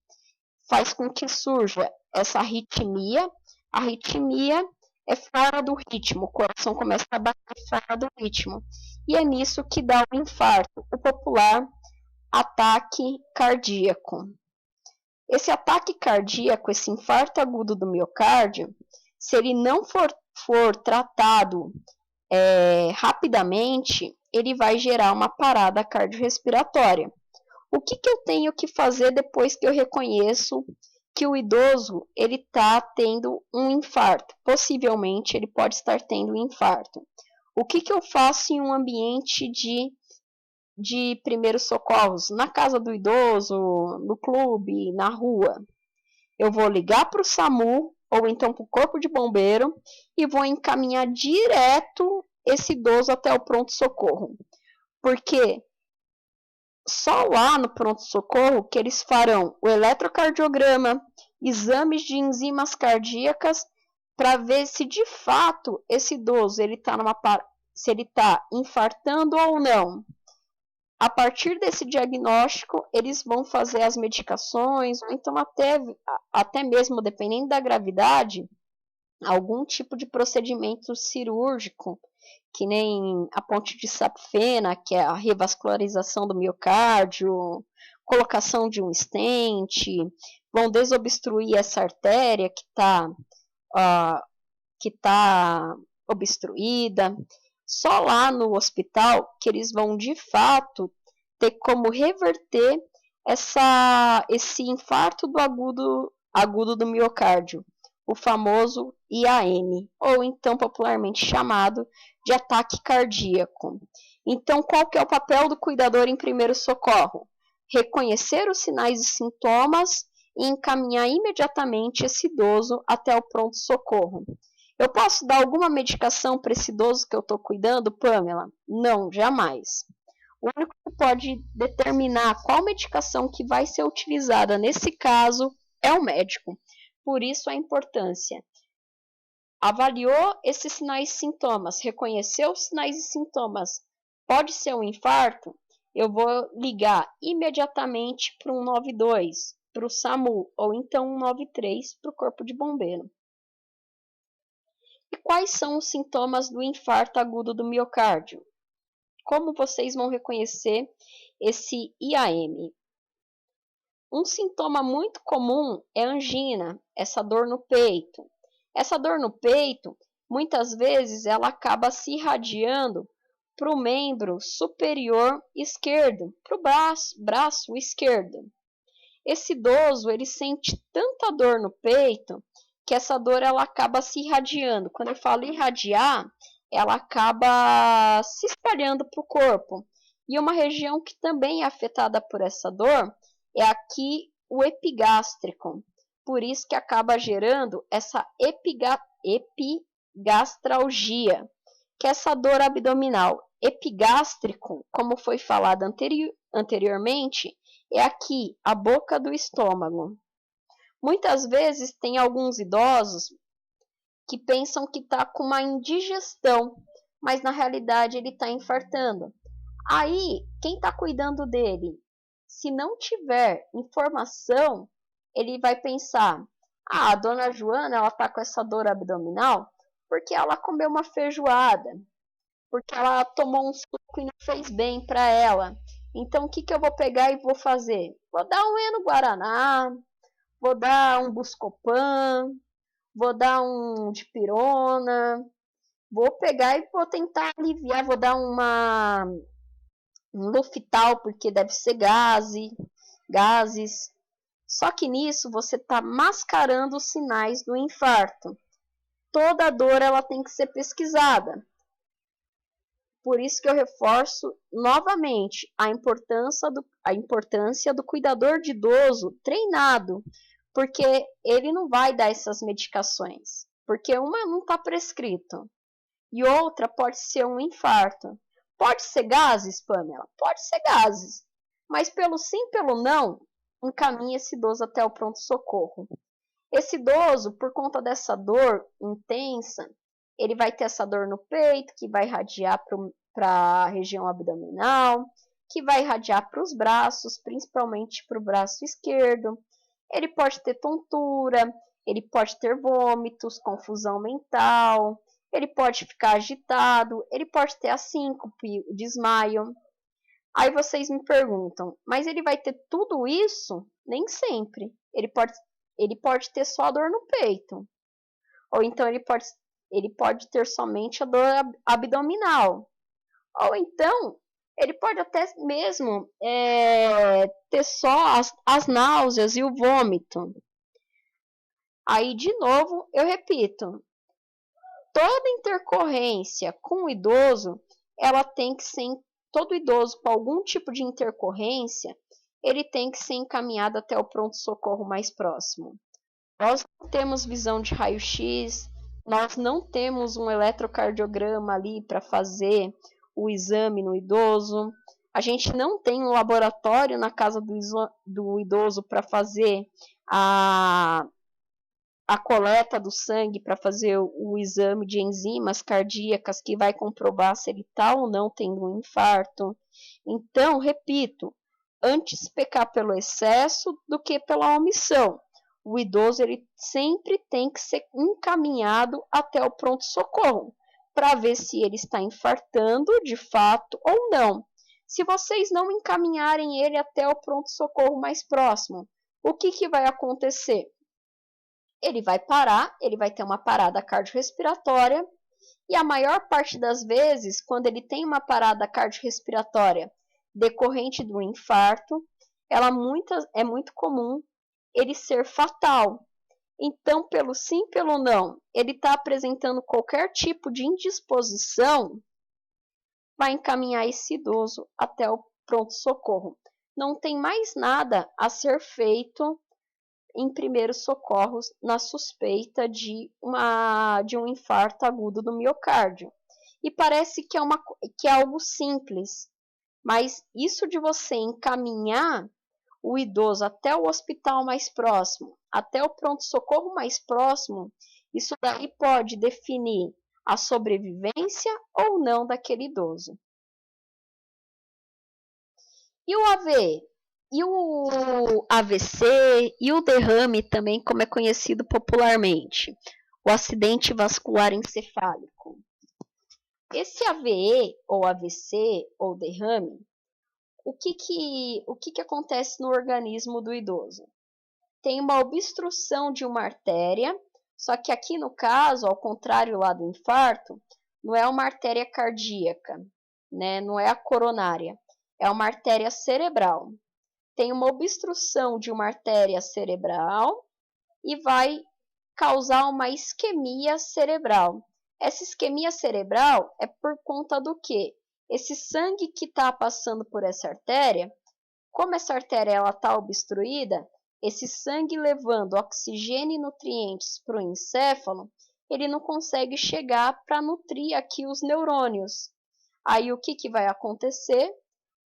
faz com que surja essa arritmia. A arritmia é fora do ritmo, o coração começa a bater fora do ritmo, e é nisso que dá o infarto, o popular ataque cardíaco. Esse ataque cardíaco, esse infarto agudo do miocárdio, se ele não for tratado rapidamente, ele vai gerar uma parada cardiorrespiratória. O que eu tenho que fazer depois que eu reconheço que o idoso está tendo um infarto? Possivelmente ele pode estar tendo um infarto. O que eu faço em um ambiente de primeiros socorros? Na casa do idoso, no clube, na rua. Eu vou ligar para o SAMU ou então para o corpo de bombeiro e vou encaminhar direto esse idoso até o pronto-socorro. Porque só lá no pronto-socorro que eles farão o eletrocardiograma, exames de enzimas cardíacas, para ver se de fato esse idoso se ele está infartando ou não. A partir desse diagnóstico, eles vão fazer as medicações, ou então até mesmo, dependendo da gravidade, algum tipo de procedimento cirúrgico, que nem a ponte de Sapfena, que é a revascularização do miocárdio, colocação de um stent, vão desobstruir essa artéria que está obstruída. Só lá no hospital que eles vão, de fato, ter como reverter esse infarto do agudo do miocárdio, o famoso IAN, ou então popularmente chamado de ataque cardíaco. Então, qual que é o papel do cuidador em primeiro socorro? Reconhecer os sinais e sintomas e encaminhar imediatamente esse idoso até o pronto-socorro. Eu posso dar alguma medicação para esse idoso que eu estou cuidando, Pamela? Não, jamais. O único que pode determinar qual medicação que vai ser utilizada nesse caso é o médico. Por isso a importância. Avaliou esses sinais e sintomas, reconheceu os sinais e sintomas, pode ser um infarto? Eu vou ligar imediatamente para o 192, para o SAMU, ou então 193 para o corpo de bombeiro. E quais são os sintomas do infarto agudo do miocárdio? Como vocês vão reconhecer esse IAM? Um sintoma muito comum é angina, essa dor no peito. Essa dor no peito, muitas vezes, ela acaba se irradiando para o membro superior esquerdo, para o braço esquerdo. Esse idoso, ele sente tanta dor no peito que essa dor ela acaba se irradiando. Quando eu falo irradiar, ela acaba se espalhando para o corpo. E uma região que também é afetada por essa dor é aqui o epigástrico. Por isso que acaba gerando essa epigastralgia, que é essa dor abdominal. Epigástrico, como foi falado anteriormente, é aqui, a boca do estômago. Muitas vezes tem alguns idosos que pensam que está com uma indigestão, mas na realidade ele está infartando. Aí, quem está cuidando dele, se não tiver informação, ele vai pensar, a dona Joana, ela está com essa dor abdominal porque ela comeu uma feijoada, porque ela tomou um suco e não fez bem para ela. Então, o que eu vou pegar e vou fazer? Vou dar um Eno Guaraná, vou dar um Buscopan, vou dar um Dipirona, vou pegar e vou tentar aliviar, vou dar um Luftal, porque deve ser gases. Só que nisso você está mascarando os sinais do infarto. Toda dor ela tem que ser pesquisada. Por isso que eu reforço novamente a importância do cuidador de idoso treinado, porque ele não vai dar essas medicações, porque uma não está prescrito e outra pode ser um infarto. Pode ser gases, Pamela? Pode ser gases, mas pelo sim, pelo não, encaminhe esse idoso até o pronto-socorro. Esse idoso, por conta dessa dor intensa, ele vai ter essa dor no peito, que vai irradiar para a região abdominal, que vai irradiar para os braços, principalmente para o braço esquerdo. Ele pode ter tontura, ele pode ter vômitos, confusão mental, ele pode ficar agitado, ele pode ter a síncope, o desmaio. Aí vocês me perguntam, mas ele vai ter tudo isso? Nem sempre. Ele pode ter só dor no peito. Ou então ele pode ter somente a dor abdominal. Ou então ele pode até mesmo ter só as náuseas e o vômito. Aí, de novo, eu repito, toda intercorrência com o idoso, ela tem que ser, todo idoso com algum tipo de intercorrência, ele tem que ser encaminhado até o pronto-socorro mais próximo. Nós não temos visão de raio-x, nós não temos um eletrocardiograma ali para fazer o exame no idoso, a gente não tem um laboratório na casa do idoso para fazer a coleta do sangue, para fazer o exame de enzimas cardíacas que vai comprovar se ele está ou não tendo um infarto. Então, repito, antes pecar pelo excesso do que pela omissão. O idoso ele sempre tem que ser encaminhado até o pronto-socorro, para ver se ele está infartando de fato ou não. Se vocês não encaminharem ele até o pronto-socorro mais próximo, o que vai acontecer? Ele vai parar, ele vai ter uma parada cardiorrespiratória, e a maior parte das vezes, quando ele tem uma parada cardiorrespiratória decorrente do infarto, é muito comum ele ser fatal. Então, pelo sim, pelo não, ele está apresentando qualquer tipo de indisposição, vai encaminhar esse idoso até o pronto-socorro. Não tem mais nada a ser feito em primeiros socorros na suspeita de um infarto agudo do miocárdio. E parece que é algo simples, mas isso de você encaminhar o idoso até o hospital mais próximo, até o pronto-socorro mais próximo, isso daí pode definir a sobrevivência ou não daquele idoso. E o AV? E o AVC e o derrame também, como é conhecido popularmente. o acidente vascular encefálico. Esse AVE, ou AVC, ou derrame, o que acontece no organismo do idoso? Tem uma obstrução de uma artéria, só que aqui no caso, ao contrário lá do infarto, não é uma artéria cardíaca, né? Não é a coronária, é uma artéria cerebral. Tem uma obstrução de uma artéria cerebral e vai causar uma isquemia cerebral. Essa isquemia cerebral é por conta do quê? Esse sangue que está passando por essa artéria, como essa artéria está obstruída, esse sangue levando oxigênio e nutrientes para o encéfalo, ele não consegue chegar para nutrir aqui os neurônios. Aí o que vai acontecer?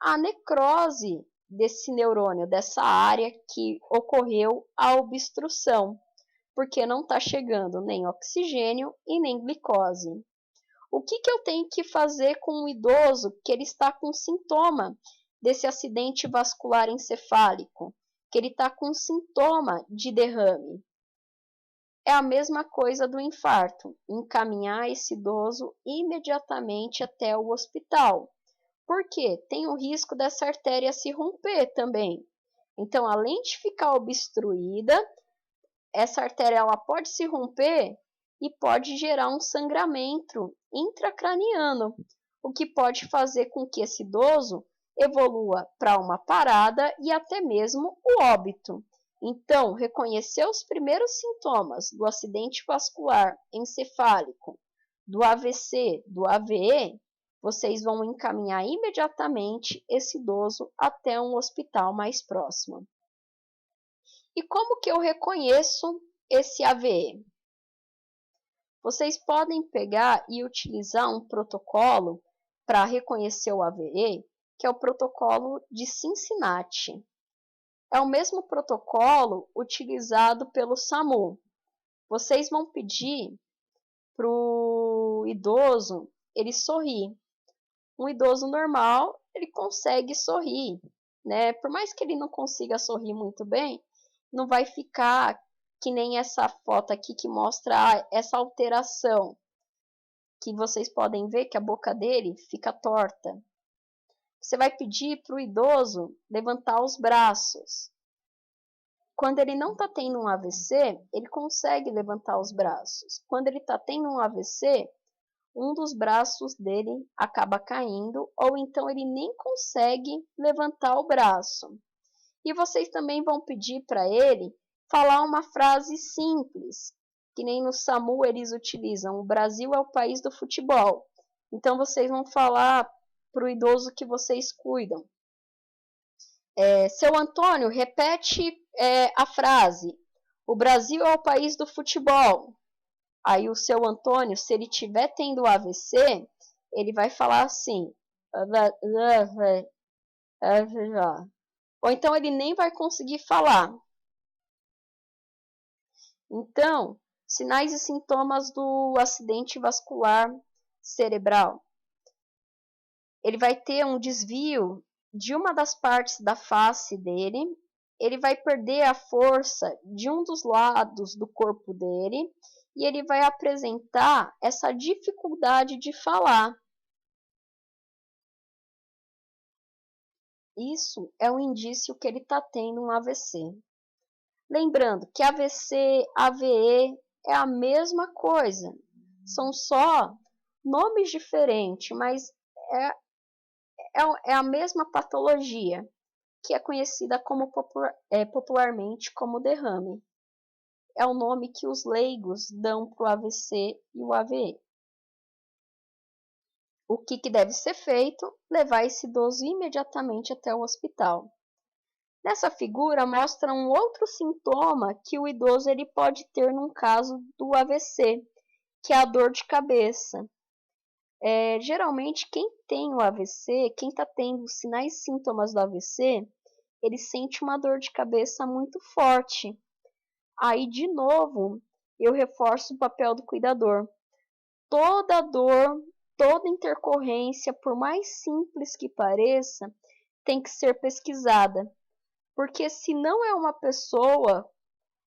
A necrose desse neurônio, dessa área que ocorreu a obstrução, porque não está chegando nem oxigênio e nem glicose. O que eu tenho que fazer com um idoso que ele está com sintoma desse acidente vascular encefálico, que ele está com sintoma de derrame? É a mesma coisa do infarto, encaminhar esse idoso imediatamente até o hospital. Por quê? Tem o risco dessa artéria se romper também. Então, além de ficar obstruída, essa artéria ela pode se romper e pode gerar um sangramento intracraniano, o que pode fazer com que esse idoso evolua para uma parada e até mesmo o óbito. Então, reconhecer os primeiros sintomas do acidente vascular encefálico, do AVC, do AVE, vocês vão encaminhar imediatamente esse idoso até um hospital mais próximo. E como que eu reconheço esse AVE? Vocês podem pegar e utilizar um protocolo para reconhecer o AVE, que é o protocolo de Cincinnati. É o mesmo protocolo utilizado pelo SAMU. Vocês vão pedir para o idoso ele sorrir. Um idoso normal, ele consegue sorrir, né? Por mais que ele não consiga sorrir muito bem, não vai ficar que nem essa foto aqui que mostra essa alteração, que vocês podem ver que a boca dele fica torta. Você vai pedir para o idoso levantar os braços. Quando ele não está tendo um AVC, ele consegue levantar os braços. Quando ele está tendo um AVC, um dos braços dele acaba caindo, ou então ele nem consegue levantar o braço. E vocês também vão pedir para ele falar uma frase simples, que nem no SAMU eles utilizam: o Brasil é o país do futebol. Então vocês vão falar para o idoso que vocês cuidam: seu Antônio, repete a frase: o Brasil é o país do futebol. Aí o seu Antônio, se ele estiver tendo AVC, ele vai falar assim: ou então ele nem vai conseguir falar. Então, sinais e sintomas do acidente vascular cerebral. Ele vai ter um desvio de uma das partes da face dele, ele vai perder a força de um dos lados do corpo dele e ele vai apresentar essa dificuldade de falar. Isso é um indício que ele está tendo um AVC. Lembrando que AVC, AVE é a mesma coisa. São só nomes diferentes, mas é a mesma patologia, que é conhecida como popularmente como derrame. É o nome que os leigos dão para o AVC e o AVE. O que deve ser feito? Levar esse idoso imediatamente até o hospital. Nessa figura mostra um outro sintoma que o idoso ele pode ter num caso do AVC, que é a dor de cabeça. Geralmente quem tem o AVC, quem está tendo sinais e sintomas do AVC, ele sente uma dor de cabeça muito forte. Aí, de novo, eu reforço o papel do cuidador. Toda dor, toda intercorrência, por mais simples que pareça, tem que ser pesquisada. Porque se não é uma pessoa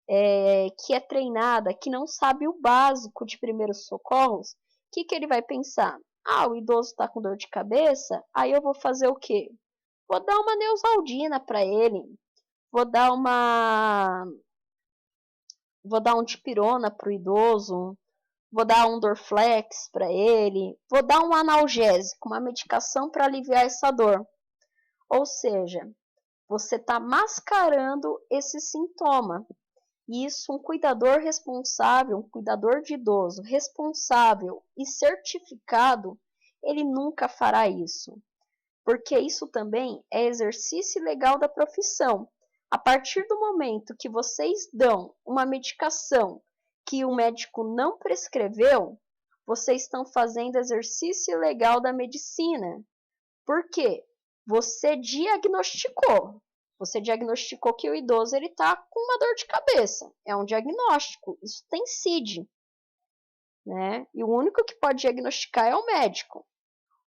que é treinada, que não sabe o básico de primeiros socorros, o que ele vai pensar? Ah, o idoso está com dor de cabeça, aí eu vou fazer o quê? Vou dar uma Neosaldina para ele, vou dar um dipirona para o idoso, vou dar um Dorflex para ele, vou dar um analgésico, uma medicação para aliviar essa dor. Ou seja, você está mascarando esse sintoma. E isso, um cuidador responsável, um cuidador de idoso responsável e certificado, ele nunca fará isso. Porque isso também é exercício legal da profissão. A partir do momento que vocês dão uma medicação que o médico não prescreveu, vocês estão fazendo exercício legal da medicina. Por quê? Você diagnosticou. Você diagnosticou que o idoso está com uma dor de cabeça. É um diagnóstico. Isso tem CID. Né? E o único que pode diagnosticar é o médico.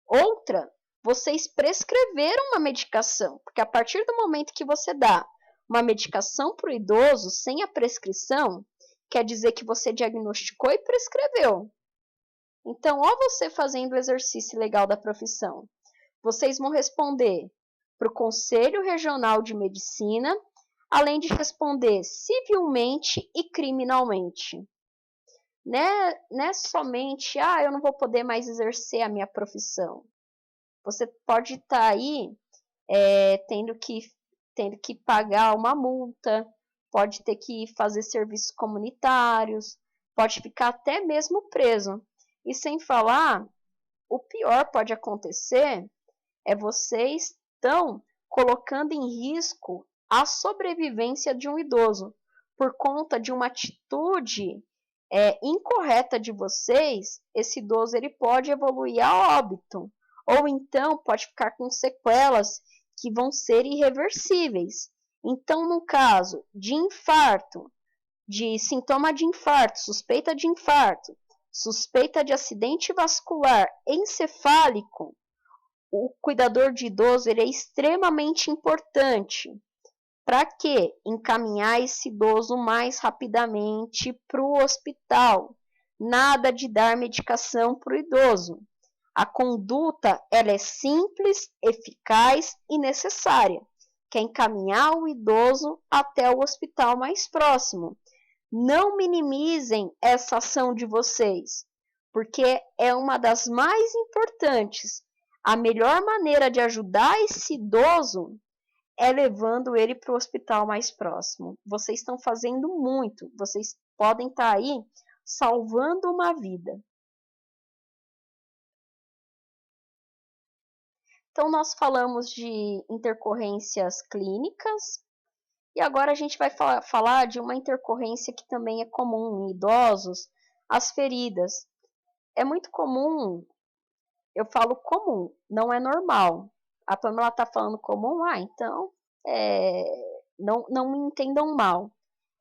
Outra, vocês prescreveram uma medicação. Porque a partir do momento que você dá uma medicação para o idoso sem a prescrição, quer dizer que você diagnosticou e prescreveu. Então, ó, você fazendo o exercício legal da profissão. Vocês vão responder para o Conselho Regional de Medicina, além de responder civilmente e criminalmente. Não é somente, eu não vou poder mais exercer a minha profissão. Você pode estar aí tendo que pagar uma multa, pode ter que fazer serviços comunitários, pode ficar até mesmo preso. E sem falar, o pior pode acontecer vocês estão colocando em risco a sobrevivência de um idoso por conta de uma atitude incorreta de vocês. Esse idoso ele pode evoluir a óbito ou então pode ficar com sequelas que vão ser irreversíveis. Então, no caso de infarto, de sintoma de infarto, suspeita de acidente vascular encefálico, o cuidador de idoso ele é extremamente importante. Para quê? Encaminhar esse idoso mais rapidamente para o hospital. Nada de dar medicação para o idoso. A conduta ela é simples, eficaz e necessária, que é encaminhar o idoso até o hospital mais próximo. Não minimizem essa ação de vocês, porque é uma das mais importantes. A melhor maneira de ajudar esse idoso é levando ele para o hospital mais próximo. Vocês estão fazendo muito, vocês podem estar aí salvando uma vida. Então, nós falamos de intercorrências clínicas e agora a gente vai falar de uma intercorrência que também é comum em idosos, as feridas. É muito comum. Eu falo comum, não é normal. A Pamela está falando comum, então não me entendam mal.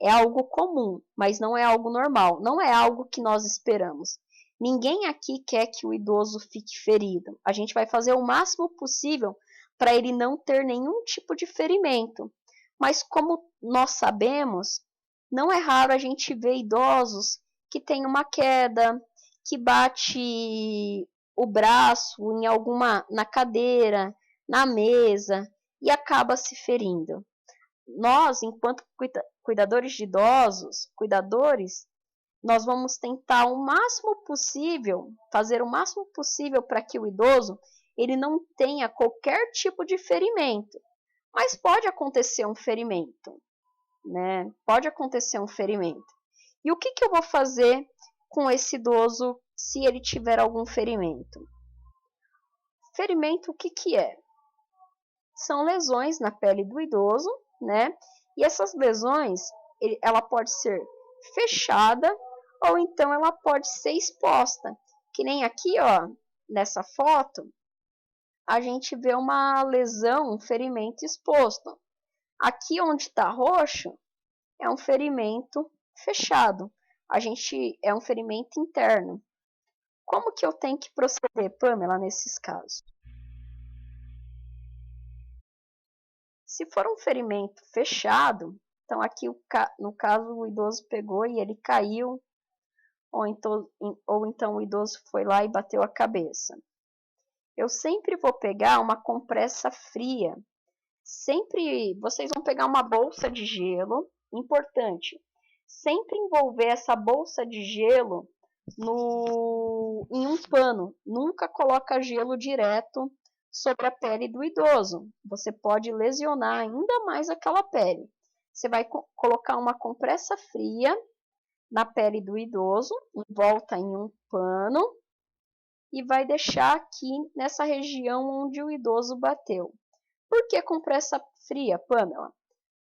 É algo comum, mas não é algo normal. Não é algo que nós esperamos. Ninguém aqui quer que o idoso fique ferido. A gente vai fazer o máximo possível para ele não ter nenhum tipo de ferimento. Mas como nós sabemos, não é raro a gente ver idosos que têm uma queda, que bate o braço na cadeira, na mesa e acaba se ferindo. Nós, enquanto cuidadores de idosos, nós vamos tentar o máximo possível, fazer o máximo possível para que o idoso ele não tenha qualquer tipo de ferimento. Mas pode acontecer um ferimento, né? Pode acontecer um ferimento. E o que eu vou fazer com esse idoso se ele tiver algum ferimento? Ferimento, o que é? São lesões na pele do idoso, né? E essas lesões, ela pode ser fechada ou então ela pode ser exposta. Que nem aqui, ó, nessa foto, a gente vê uma lesão, um ferimento exposto. Aqui onde está roxo, é um ferimento fechado. É um ferimento interno. Como que eu tenho que proceder, Pamela, nesses casos? Se for um ferimento fechado, Então, aqui, no caso, o idoso pegou e ele caiu, ou então o idoso foi lá e bateu a cabeça. Eu sempre vou pegar uma compressa fria. Sempre vocês vão pegar uma bolsa de gelo, importante, sempre envolver essa bolsa de gelo em um pano. Nunca coloca gelo direto sobre a pele do idoso. Você pode lesionar ainda mais aquela pele. Você vai colocar uma compressa fria na pele do idoso, envolta em um pano, e vai deixar aqui nessa região onde o idoso bateu. Por que compressa fria, Pamela?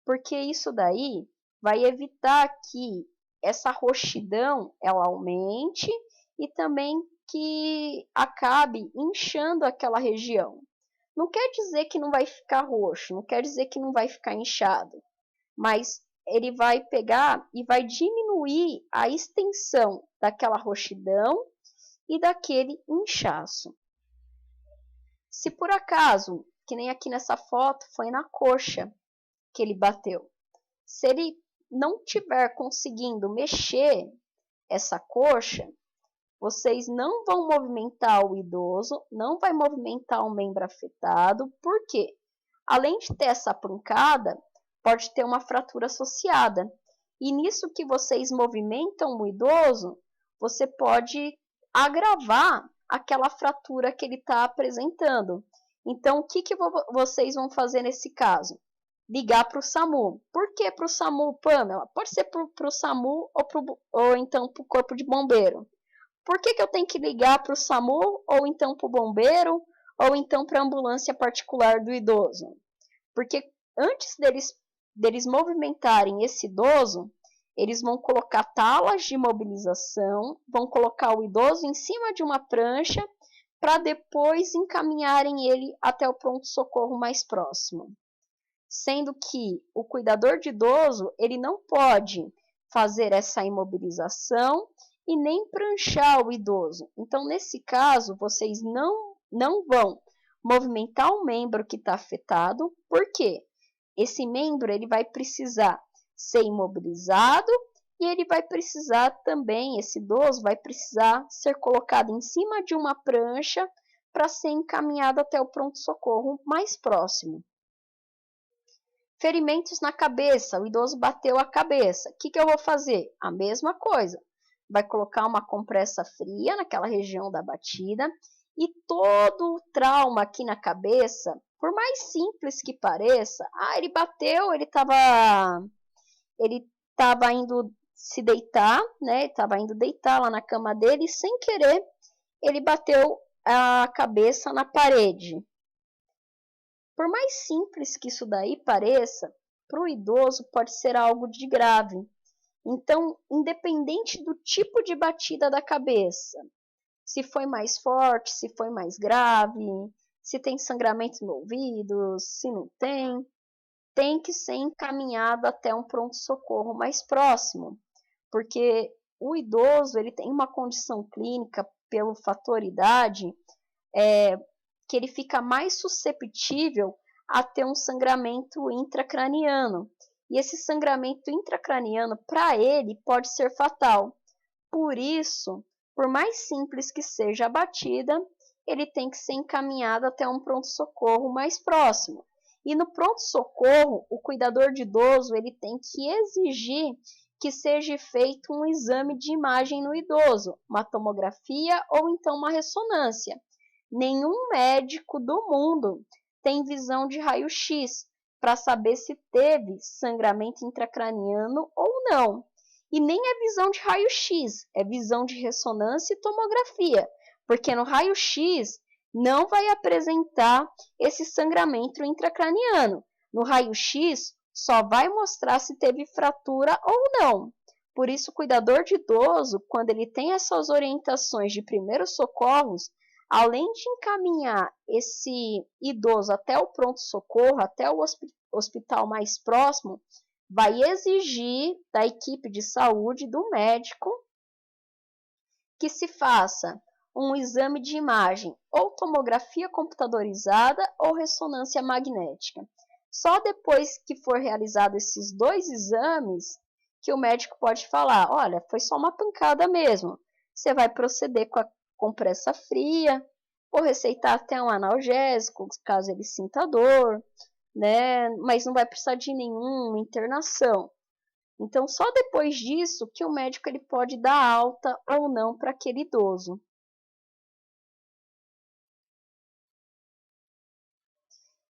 Porque isso daí vai evitar que essa roxidão ela aumente e também que acabe inchando aquela região. Não quer dizer que não vai ficar roxo, não quer dizer que não vai ficar inchado, mas ele vai pegar e vai diminuir a extensão daquela roxidão e daquele inchaço. Se por acaso, que nem aqui nessa foto, foi na coxa que ele bateu, se ele não tiver conseguindo mexer essa coxa, vocês não vão movimentar o idoso, não vai movimentar o membro afetado, porque além de ter essa pancada, pode ter uma fratura associada. E nisso que vocês movimentam o idoso, você pode agravar aquela fratura que ele está apresentando. Então, o que vocês vão fazer nesse caso? Ligar para o SAMU. Por que para o SAMU, Pamela? Pode ser para o SAMU ou então para o Corpo de Bombeiro. Por que eu tenho que ligar para o SAMU ou então para o bombeiro ou então para a ambulância particular do idoso? Porque antes deles movimentarem esse idoso, eles vão colocar talas de imobilização, vão colocar o idoso em cima de uma prancha para depois encaminharem ele até o pronto-socorro mais próximo. Sendo que o cuidador de idoso, ele não pode fazer essa imobilização e nem pranchar o idoso. Então, nesse caso, vocês não vão movimentar o membro que está afetado, porque esse membro ele vai precisar ser imobilizado e ele vai precisar também, esse idoso vai precisar ser colocado em cima de uma prancha para ser encaminhado até o pronto-socorro mais próximo. Ferimentos na cabeça, o idoso bateu a cabeça. O que eu vou fazer? A mesma coisa. Vai colocar uma compressa fria naquela região da batida e todo o trauma aqui na cabeça, por mais simples que pareça, ele bateu, ele estava indo se deitar, né? Estava indo deitar lá na cama dele e sem querer ele bateu a cabeça na parede. Por mais simples que isso daí pareça, para o idoso pode ser algo de grave. Então, independente do tipo de batida da cabeça, se foi mais forte, se foi mais grave, se tem sangramento no ouvido, se não tem que ser encaminhado até um pronto-socorro mais próximo, porque o idoso ele tem uma condição clínica pelo fator idade, que ele fica mais susceptível a ter um sangramento intracraniano. E esse sangramento intracraniano, para ele, pode ser fatal. Por isso, por mais simples que seja a batida, ele tem que ser encaminhado até um pronto-socorro mais próximo. E no pronto-socorro, o cuidador de idoso ele tem que exigir que seja feito um exame de imagem no idoso, uma tomografia ou então uma ressonância. Nenhum médico do mundo tem visão de raio-x para saber se teve sangramento intracraniano ou não. E nem é visão de raio-x, é visão de ressonância e tomografia, porque no raio-x não vai apresentar esse sangramento intracraniano. No raio-x só vai mostrar se teve fratura ou não. Por isso, o cuidador de idoso, quando ele tem essas orientações de primeiros socorros, além de encaminhar esse idoso até o pronto-socorro, até o hospital mais próximo, vai exigir da equipe de saúde, do médico, que se faça um exame de imagem, ou tomografia computadorizada ou ressonância magnética. Só depois que for realizado esses 2 exames que o médico pode falar, olha, foi só uma pancada mesmo. Você vai proceder com a compressa fria, ou receitar até um analgésico, caso ele sinta dor, né? Mas não vai precisar de nenhuma internação. Então, só depois disso que o médico ele pode dar alta ou não para aquele idoso.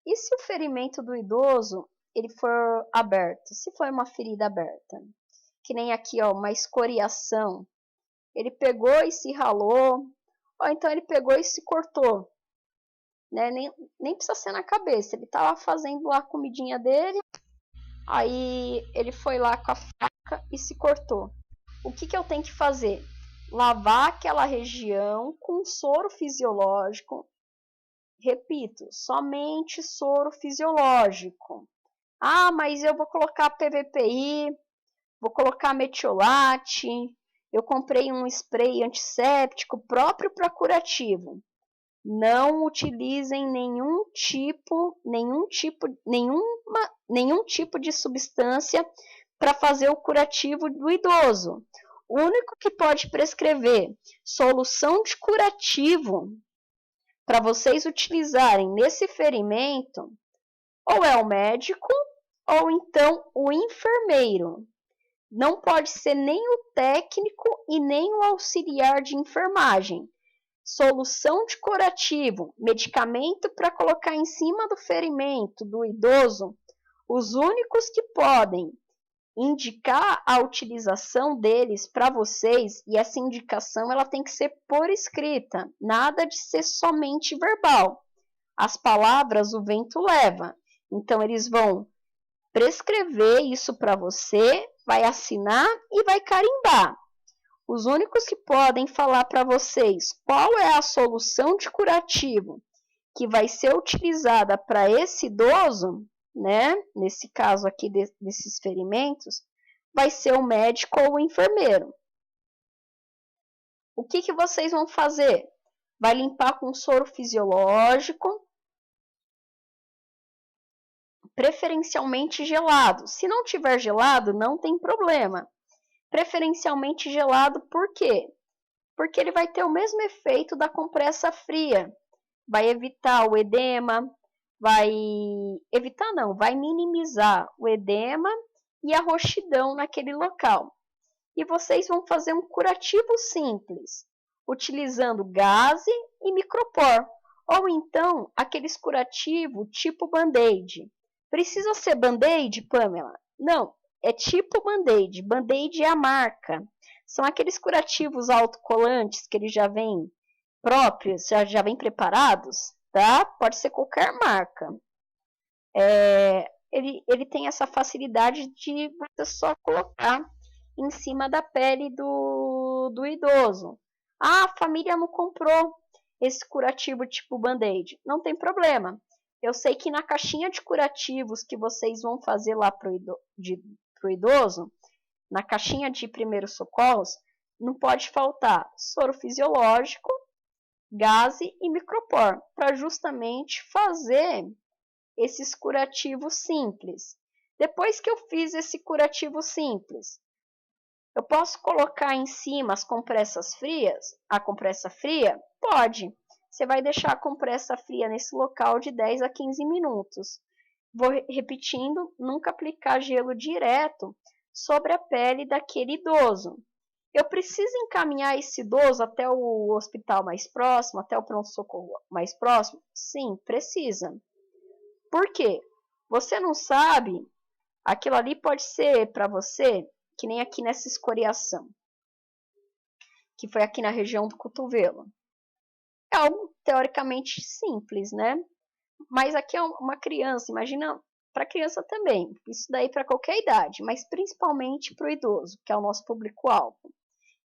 E se o ferimento do idoso ele for aberto? Se for uma ferida aberta, que nem aqui, ó, uma escoriação, ele pegou e se ralou, ou então ele pegou e se cortou, né? Nem precisa ser na cabeça, ele estava fazendo lá a comidinha dele, aí ele foi lá com a faca e se cortou. O que eu tenho que fazer? Lavar aquela região com soro fisiológico. Repito, somente soro fisiológico. Ah, mas eu vou colocar PVPI, vou colocar metiolate, eu comprei um spray antisséptico próprio para curativo. Não utilizem nenhum tipo de substância para fazer o curativo do idoso. O único que pode prescrever solução de curativo para vocês utilizarem nesse ferimento, ou é o médico, ou então o enfermeiro. Não pode ser nem o técnico e nem o auxiliar de enfermagem. Solução de curativo, medicamento para colocar em cima do ferimento do idoso, os únicos que podem indicar a utilização deles para vocês, e essa indicação ela tem que ser por escrita, nada de ser somente verbal. As palavras o vento leva, então eles vão prescrever isso para você, vai assinar e vai carimbar. Os únicos que podem falar para vocês qual é a solução de curativo que vai ser utilizada para esse idoso, né? Nesse caso aqui desses ferimentos, vai ser o médico ou o enfermeiro. O que vocês vão fazer? Vai limpar com soro fisiológico, preferencialmente gelado. Se não tiver gelado, não tem problema. Preferencialmente gelado, por quê? Porque ele vai ter o mesmo efeito da compressa fria. Vai evitar o edema, vai minimizar o edema e a roxidão naquele local. E vocês vão fazer um curativo simples, utilizando gaze e micropor, ou então aqueles curativos tipo band-aid. Precisa ser band-aid, Pamela? Não, é tipo band-aid. Band-aid é a marca. São aqueles curativos autocolantes que eles já vêm próprios, já vêm preparados, tá? Pode ser qualquer marca. Ele tem essa facilidade de você só colocar em cima da pele do idoso. Ah, a família não comprou esse curativo tipo band-aid. Não tem problema. Eu sei que na caixinha de curativos que vocês vão fazer lá pro idoso, na caixinha de primeiros socorros, não pode faltar soro fisiológico, gaze e micropor, para justamente fazer esses curativos simples. Depois que eu fiz esse curativo simples, eu posso colocar em cima as compressas frias? A compressa fria? Pode. Você vai deixar a compressa fria nesse local de 10 a 15 minutos. Vou repetindo, nunca aplicar gelo direto sobre a pele daquele idoso. Eu preciso encaminhar esse idoso até o hospital mais próximo, até o pronto-socorro mais próximo? Sim, precisa. Por quê? Você não sabe, aquilo ali pode ser para você, que nem aqui nessa escoriação, que foi aqui na região do cotovelo. É algo teoricamente simples, né? Mas aqui é uma criança, imagina, para criança também, isso daí para qualquer idade, mas principalmente para o idoso, que é o nosso público-alvo.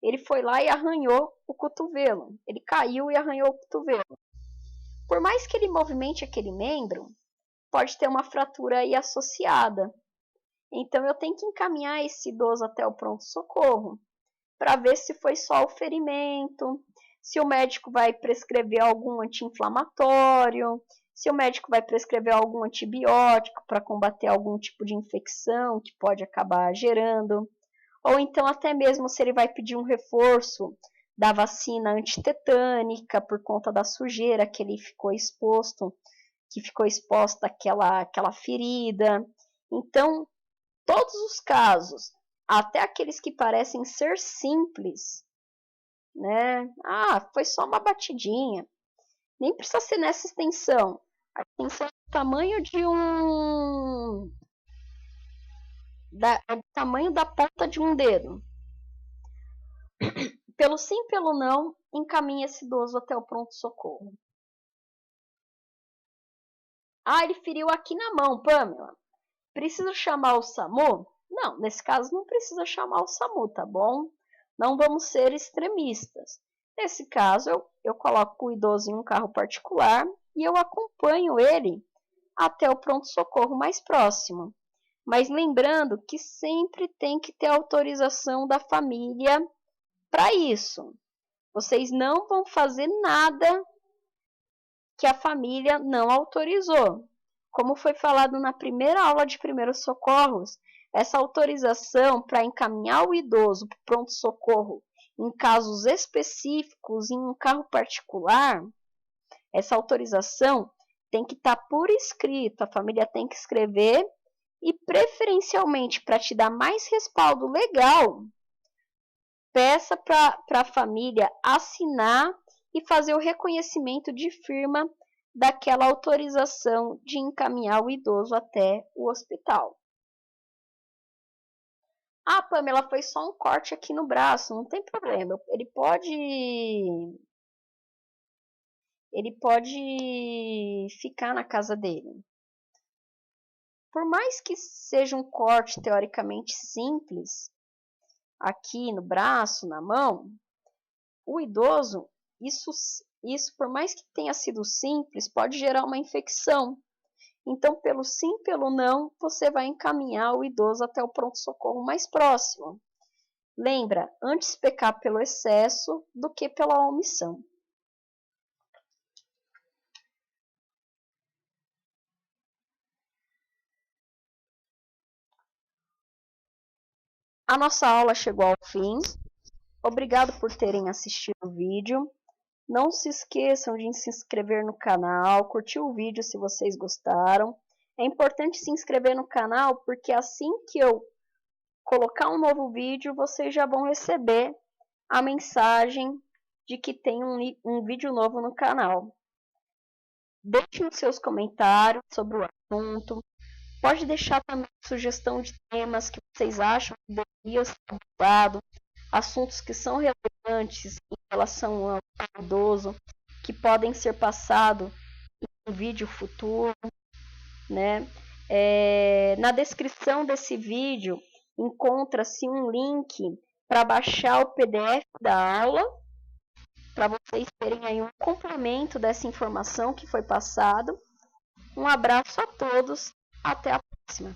Ele foi lá e arranhou o cotovelo, ele caiu e arranhou o cotovelo. Por mais que ele movimente aquele membro, pode ter uma fratura aí associada. Então eu tenho que encaminhar esse idoso até o pronto-socorro para ver se foi só o ferimento, se o médico vai prescrever algum anti-inflamatório, se o médico vai prescrever algum antibiótico para combater algum tipo de infecção que pode acabar gerando, ou então até mesmo se ele vai pedir um reforço da vacina antitetânica por conta da sujeira que ele ficou exposto, que ficou exposta àquela ferida. Então, todos os casos, até aqueles que parecem ser simples, né? Ah, foi só uma batidinha. Nem precisa ser nessa extensão. A extensão é do tamanho de é do tamanho da ponta de um dedo. Pelo sim, pelo não, encaminhe esse idoso até o pronto-socorro. Ah, ele feriu aqui na mão, Pamela. Precisa chamar o SAMU? Não, nesse caso não precisa chamar o SAMU, tá bom? Não vamos ser extremistas. Nesse caso, eu coloco o idoso em um carro particular e eu acompanho ele até o pronto-socorro mais próximo. Mas lembrando que sempre tem que ter autorização da família para isso. Vocês não vão fazer nada que a família não autorizou. Como foi falado na primeira aula de primeiros socorros, essa autorização para encaminhar o idoso para o pronto-socorro em casos específicos em um carro particular, essa autorização tem que estar por escrito, a família tem que escrever e, preferencialmente, para te dar mais respaldo legal, peça para a família assinar e fazer o reconhecimento de firma daquela autorização de encaminhar o idoso até o hospital. Ah, Pamela, foi só um corte aqui no braço, não tem problema. Ele pode ficar na casa dele. Por mais que seja um corte teoricamente simples, aqui no braço, na mão, o idoso, isso por mais que tenha sido simples, pode gerar uma infecção. Então, pelo sim, pelo não, você vai encaminhar o idoso até o pronto-socorro mais próximo. Lembra, antes pecar pelo excesso do que pela omissão. A nossa aula chegou ao fim. Obrigado por terem assistido o vídeo. Não se esqueçam de se inscrever no canal, curtir o vídeo se vocês gostaram. É importante se inscrever no canal porque assim que eu colocar um novo vídeo, vocês já vão receber a mensagem de que tem um vídeo novo no canal. Deixem os seus comentários sobre o assunto. Pode deixar também sugestão de temas que vocês acham que deveriam ser abordados, assuntos que são relevantes em relação ao idoso, que podem ser passados em um vídeo futuro, né? Na descrição desse vídeo encontra-se um link para baixar o PDF da aula, para vocês terem aí um complemento dessa informação que foi passada. Um abraço a todos, até a próxima.